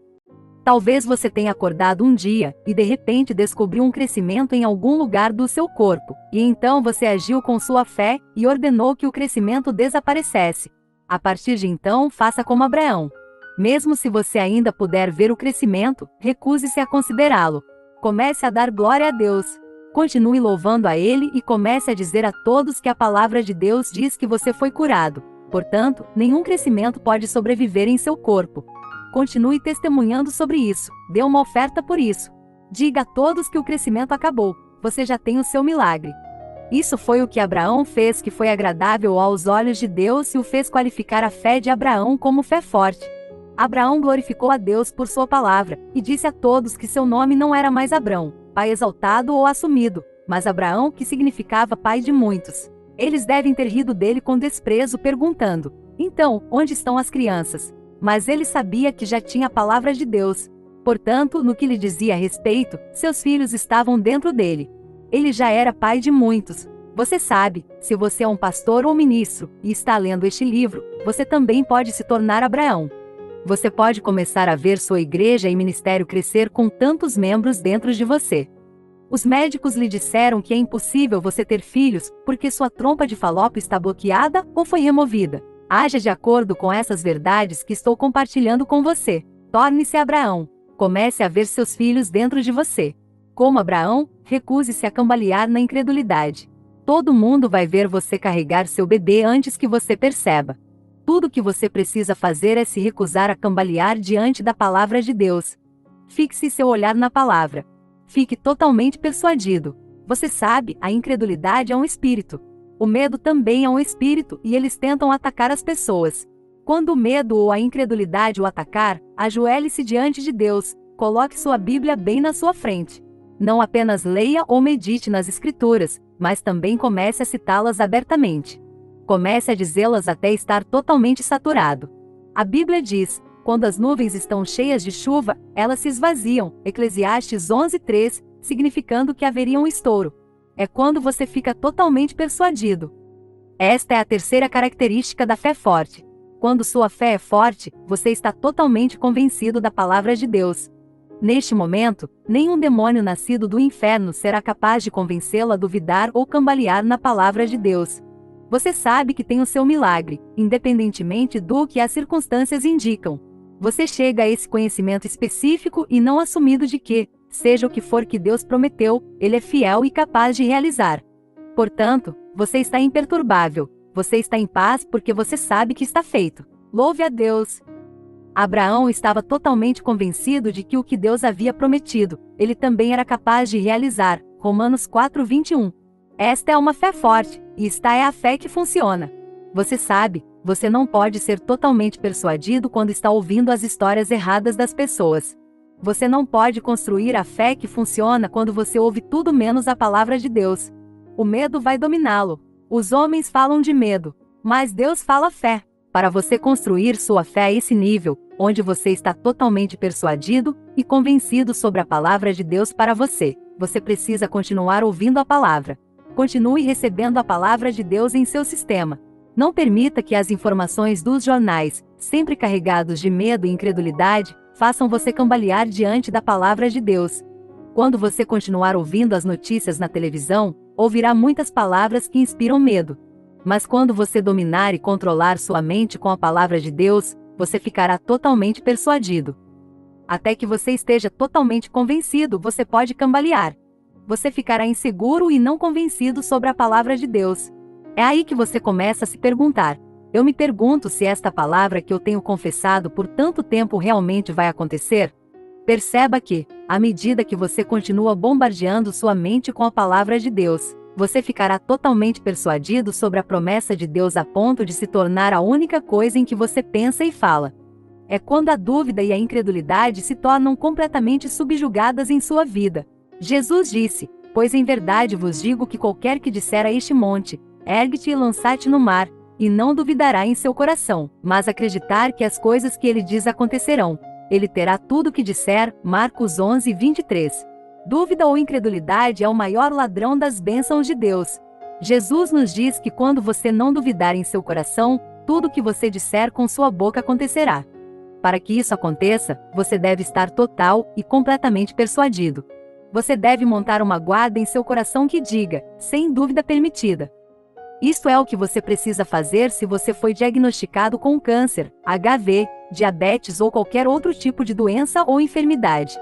Talvez você tenha acordado um dia, e de repente descobriu um crescimento em algum lugar do seu corpo, e então você agiu com sua fé, e ordenou que o crescimento desaparecesse. A partir de então, faça como Abraão. Mesmo se você ainda puder ver o crescimento, recuse-se a considerá-lo. Comece a dar glória a Deus. Continue louvando a Ele e comece a dizer a todos que a palavra de Deus diz que você foi curado. Portanto, nenhum crescimento pode sobreviver em seu corpo. Continue testemunhando sobre isso, dê uma oferta por isso. Diga a todos que o crescimento acabou, você já tem o seu milagre. Isso foi o que Abraão fez, que foi agradável aos olhos de Deus e o fez qualificar a fé de Abraão como fé forte. Abraão glorificou a Deus por sua palavra, e disse a todos que seu nome não era mais Abrão, pai exaltado ou assumido, mas Abraão, que significava pai de muitos. Eles devem ter rido dele com desprezo, perguntando, então, onde estão as crianças? Mas ele sabia que já tinha a palavra de Deus. Portanto, no que lhe dizia a respeito, seus filhos estavam dentro dele. Ele já era pai de muitos. Você sabe, se você é um pastor ou ministro, e está lendo este livro, você também pode se tornar Abraão. Você pode começar a ver sua igreja e ministério crescer com tantos membros dentro de você. Os médicos lhe disseram que é impossível você ter filhos, porque sua trompa de falópio está bloqueada ou foi removida. Haja de acordo com essas verdades que estou compartilhando com você. Torne-se Abraão. Comece a ver seus filhos dentro de você. Como Abraão, recuse-se a cambalear na incredulidade. Todo mundo vai ver você carregar seu bebê antes que você perceba. Tudo que você precisa fazer é se recusar a cambalear diante da palavra de Deus. Fixe seu olhar na palavra. Fique totalmente persuadido. Você sabe, a incredulidade é um espírito. O medo também é um espírito e eles tentam atacar as pessoas. Quando o medo ou a incredulidade o atacar, ajoelhe-se diante de Deus, coloque sua Bíblia bem na sua frente. Não apenas leia ou medite nas Escrituras, mas também comece a citá-las abertamente. Comece a dizê-las até estar totalmente saturado. A Bíblia diz: quando as nuvens estão cheias de chuva, elas se esvaziam. Eclesiastes 11:3, significando que haveria um estouro. É quando você fica totalmente persuadido. Esta é a terceira característica da fé forte. Quando sua fé é forte, você está totalmente convencido da palavra de Deus. Neste momento, nenhum demônio nascido do inferno será capaz de convencê-lo a duvidar ou cambalear na palavra de Deus. Você sabe que tem o seu milagre, independentemente do que as circunstâncias indicam. Você chega a esse conhecimento específico e não assumido de que, seja o que for que Deus prometeu, Ele é fiel e capaz de realizar. Portanto, você está imperturbável, você está em paz porque você sabe que está feito. Louve a Deus! Abraão estava totalmente convencido de que o que Deus havia prometido, ele também era capaz de realizar. Romanos 4:21. Esta é uma fé forte, e esta é a fé que funciona. Você sabe, você não pode ser totalmente persuadido quando está ouvindo as histórias erradas das pessoas. Você não pode construir a fé que funciona quando você ouve tudo menos a palavra de Deus. O medo vai dominá-lo. Os homens falam de medo, mas Deus fala fé. Para você construir sua fé a esse nível, onde você está totalmente persuadido e convencido sobre a palavra de Deus para você, você precisa continuar ouvindo a palavra. Continue recebendo a palavra de Deus em seu sistema. Não permita que as informações dos jornais, sempre carregados de medo e incredulidade, façam você cambalear diante da palavra de Deus. Quando você continuar ouvindo as notícias na televisão, ouvirá muitas palavras que inspiram medo. Mas quando você dominar e controlar sua mente com a palavra de Deus, você ficará totalmente persuadido. Até que você esteja totalmente convencido, você pode cambalear. Você ficará inseguro e não convencido sobre a palavra de Deus. É aí que você começa a se perguntar: eu me pergunto se esta palavra que eu tenho confessado por tanto tempo realmente vai acontecer? Perceba que, à medida que você continua bombardeando sua mente com a palavra de Deus, você ficará totalmente persuadido sobre a promessa de Deus a ponto de se tornar a única coisa em que você pensa e fala. É quando a dúvida e a incredulidade se tornam completamente subjugadas em sua vida. Jesus disse: pois em verdade vos digo que qualquer que disser a este monte, ergue-te e lança-te no mar, e não duvidará em seu coração, mas acreditar que as coisas que ele diz acontecerão, ele terá tudo o que disser. Marcos 11:23. Dúvida ou incredulidade é o maior ladrão das bênçãos de Deus. Jesus nos diz que quando você não duvidar em seu coração, tudo o que você disser com sua boca acontecerá. Para que isso aconteça, você deve estar total e completamente persuadido. Você deve montar uma guarda em seu coração que diga, sem dúvida permitida. Isto é o que você precisa fazer se você foi diagnosticado com câncer, HIV, diabetes ou qualquer outro tipo de doença ou enfermidade.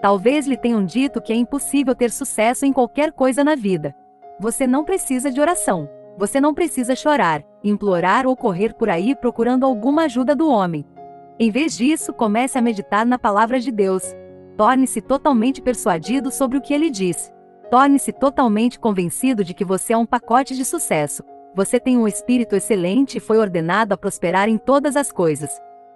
Talvez lhe tenham dito que é impossível ter sucesso em qualquer coisa na vida. Você não precisa de oração. Você não precisa chorar, implorar ou correr por aí procurando alguma ajuda do homem. Em vez disso, comece a meditar na palavra de Deus. Torne-se totalmente persuadido sobre o que ele diz. Torne-se totalmente convencido de que você é um pacote de sucesso. Você tem um espírito excelente e foi ordenado a prosperar em todas as coisas.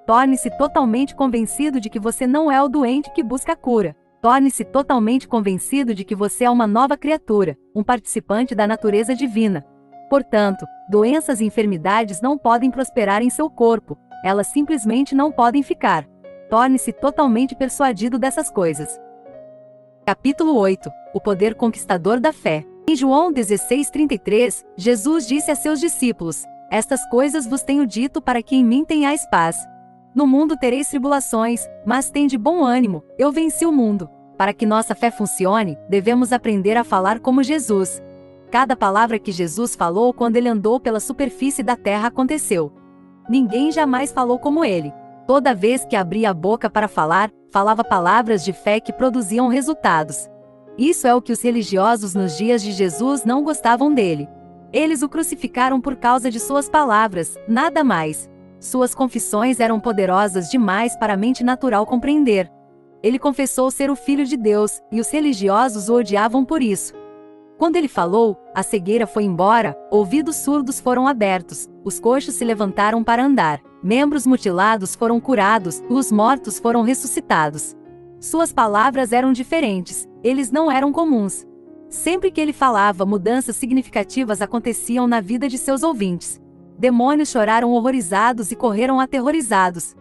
Torne-se totalmente convencido de que você não é o doente que busca a cura. Torne-se totalmente convencido de que você é uma nova criatura, um participante da natureza divina. Portanto, doenças e enfermidades não podem prosperar em seu corpo, elas simplesmente não podem ficar. Torne-se totalmente persuadido dessas coisas. Capítulo 8. O poder conquistador da fé. Em João 16:33, Jesus disse a seus discípulos: estas coisas vos tenho dito para que em mim tenhais paz. No mundo tereis tribulações, mas tende bom ânimo, eu venci o mundo. Para que nossa fé funcione, devemos aprender a falar como Jesus. Cada palavra que Jesus falou quando ele andou pela superfície da terra aconteceu. Ninguém jamais falou como ele. Toda vez que abria a boca para falar, falava palavras de fé que produziam resultados. Isso é o que os religiosos nos dias de Jesus não gostavam dele. Eles o crucificaram por causa de suas palavras, nada mais. Suas confissões eram poderosas demais para a mente natural compreender. Ele confessou ser o Filho de Deus, e os religiosos o odiavam por isso. Quando ele falou, a cegueira foi embora, ouvidos surdos foram abertos, os coxos se levantaram para andar, membros mutilados foram curados, os mortos foram ressuscitados. Suas palavras eram diferentes, eles não eram comuns. Sempre que ele falava, mudanças significativas aconteciam na vida de seus ouvintes. Demônios choraram horrorizados e correram aterrorizados.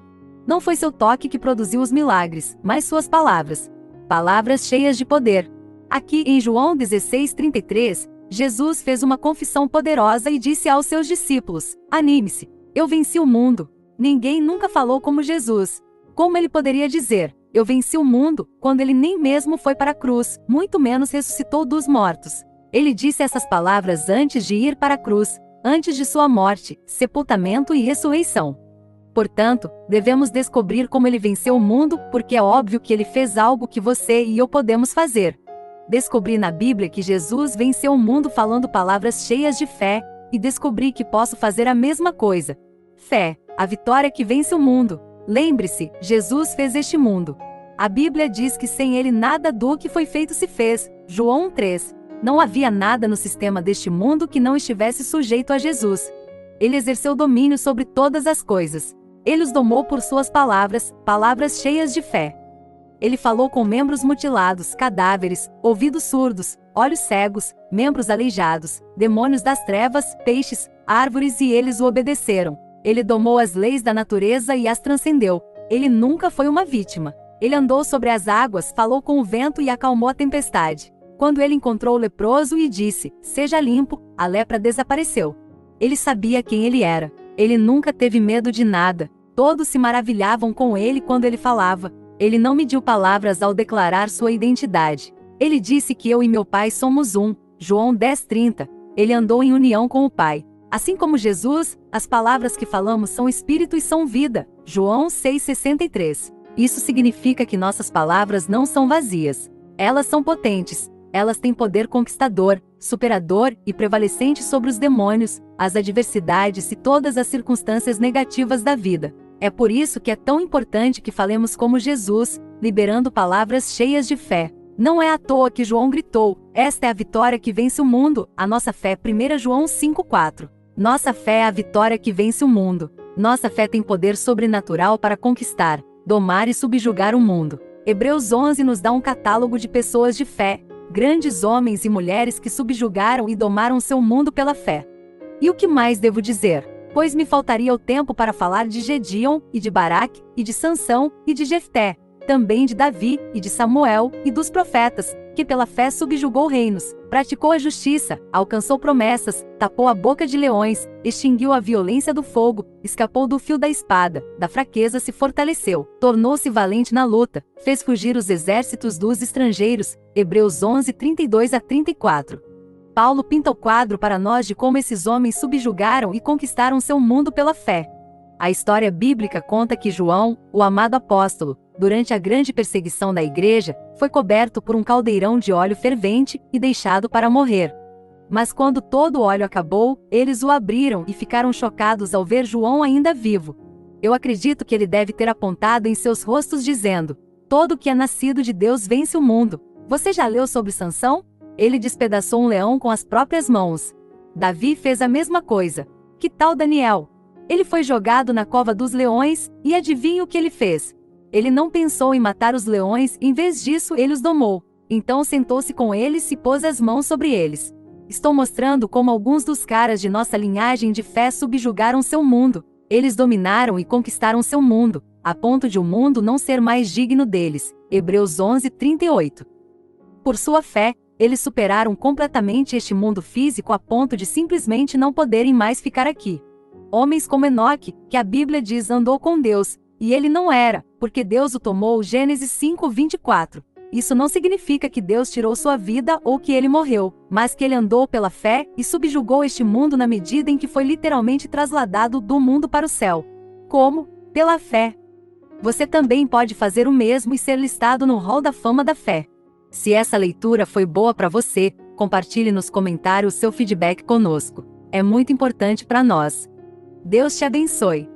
Não foi seu toque que produziu os milagres, mas suas palavras. Palavras cheias de poder. Aqui em João 16:33, Jesus fez uma confissão poderosa e disse aos seus discípulos: anime-se, eu venci o mundo. Ninguém nunca falou como Jesus. Como ele poderia dizer, eu venci o mundo, quando ele nem mesmo foi para a cruz, muito menos ressuscitou dos mortos? Ele disse essas palavras antes de ir para a cruz, antes de sua morte, sepultamento e ressurreição. Portanto, devemos descobrir como ele venceu o mundo, porque é óbvio que ele fez algo que você e eu podemos fazer. Descobri na Bíblia que Jesus venceu o mundo falando palavras cheias de fé, e descobri que posso fazer a mesma coisa. Fé, a vitória que vence o mundo. Lembre-se, Jesus fez este mundo. A Bíblia diz que sem ele nada do que foi feito se fez. João 3. Não havia nada no sistema deste mundo que não estivesse sujeito a Jesus. Ele exerceu domínio sobre todas as coisas. Ele os domou por suas palavras, palavras cheias de fé. Ele falou com membros mutilados, cadáveres, ouvidos surdos, olhos cegos, membros aleijados, demônios das trevas, peixes, árvores e eles o obedeceram. Ele domou as leis da natureza e as transcendeu. Ele nunca foi uma vítima. Ele andou sobre as águas, falou com o vento e acalmou a tempestade. Quando ele encontrou o leproso e disse, seja limpo, a lepra desapareceu. Ele sabia quem ele era. Ele nunca teve medo de nada. Todos se maravilhavam com ele quando ele falava. Ele não mediu palavras ao declarar sua identidade. Ele disse que eu e meu Pai somos um. João 10:30. Ele andou em união com o Pai. Assim como Jesus, as palavras que falamos são espírito e são vida. João 6:63. Isso significa que nossas palavras não são vazias. Elas são potentes. Elas têm poder conquistador, superador e prevalecente sobre os demônios, as adversidades e todas as circunstâncias negativas da vida. É por isso que é tão importante que falemos como Jesus, liberando palavras cheias de fé. Não é à toa que João gritou, esta é a vitória que vence o mundo, a nossa fé. 1 João 5:4. Nossa fé é a vitória que vence o mundo. Nossa fé tem poder sobrenatural para conquistar, domar e subjugar o mundo. Hebreus 11 nos dá um catálogo de pessoas de fé, grandes homens e mulheres que subjugaram e domaram seu mundo pela fé. E o que mais devo dizer? Pois me faltaria o tempo para falar de Gedeon, e de Baraque, e de Sansão, e de Jefté, também de Davi, e de Samuel, e dos profetas, que pela fé subjugou reinos, praticou a justiça, alcançou promessas, tapou a boca de leões, extinguiu a violência do fogo, escapou do fio da espada, da fraqueza se fortaleceu, tornou-se valente na luta, fez fugir os exércitos dos estrangeiros. Hebreus 11:32-34. Paulo pinta o quadro para nós de como esses homens subjugaram e conquistaram seu mundo pela fé. A história bíblica conta que João, o amado apóstolo, durante a grande perseguição da igreja, foi coberto por um caldeirão de óleo fervente e deixado para morrer. Mas quando todo o óleo acabou, eles o abriram e ficaram chocados ao ver João ainda vivo. Eu acredito que ele deve ter apontado em seus rostos dizendo, todo o que é nascido de Deus vence o mundo. Você já leu sobre Sansão? Ele despedaçou um leão com as próprias mãos. Davi fez a mesma coisa. Que tal Daniel? Ele foi jogado na cova dos leões, e adivinha o que ele fez? Ele não pensou em matar os leões, em vez disso ele os domou. Então sentou-se com eles e pôs as mãos sobre eles. Estou mostrando como alguns dos caras de nossa linhagem de fé subjugaram seu mundo. Eles dominaram e conquistaram seu mundo, a ponto de o mundo não ser mais digno deles. Hebreus 11:38. Por sua fé, eles superaram completamente este mundo físico a ponto de simplesmente não poderem mais ficar aqui. Homens como Enoque, que a Bíblia diz andou com Deus, e ele não era, porque Deus o tomou. Gênesis 5:24. Isso não significa que Deus tirou sua vida ou que ele morreu, mas que ele andou pela fé e subjugou este mundo na medida em que foi literalmente trasladado do mundo para o céu. Como? Pela fé. Você também pode fazer o mesmo e ser listado no Hall da Fama da Fé. Se essa leitura foi boa para você, compartilhe nos comentários seu feedback conosco. É muito importante para nós. Deus te abençoe.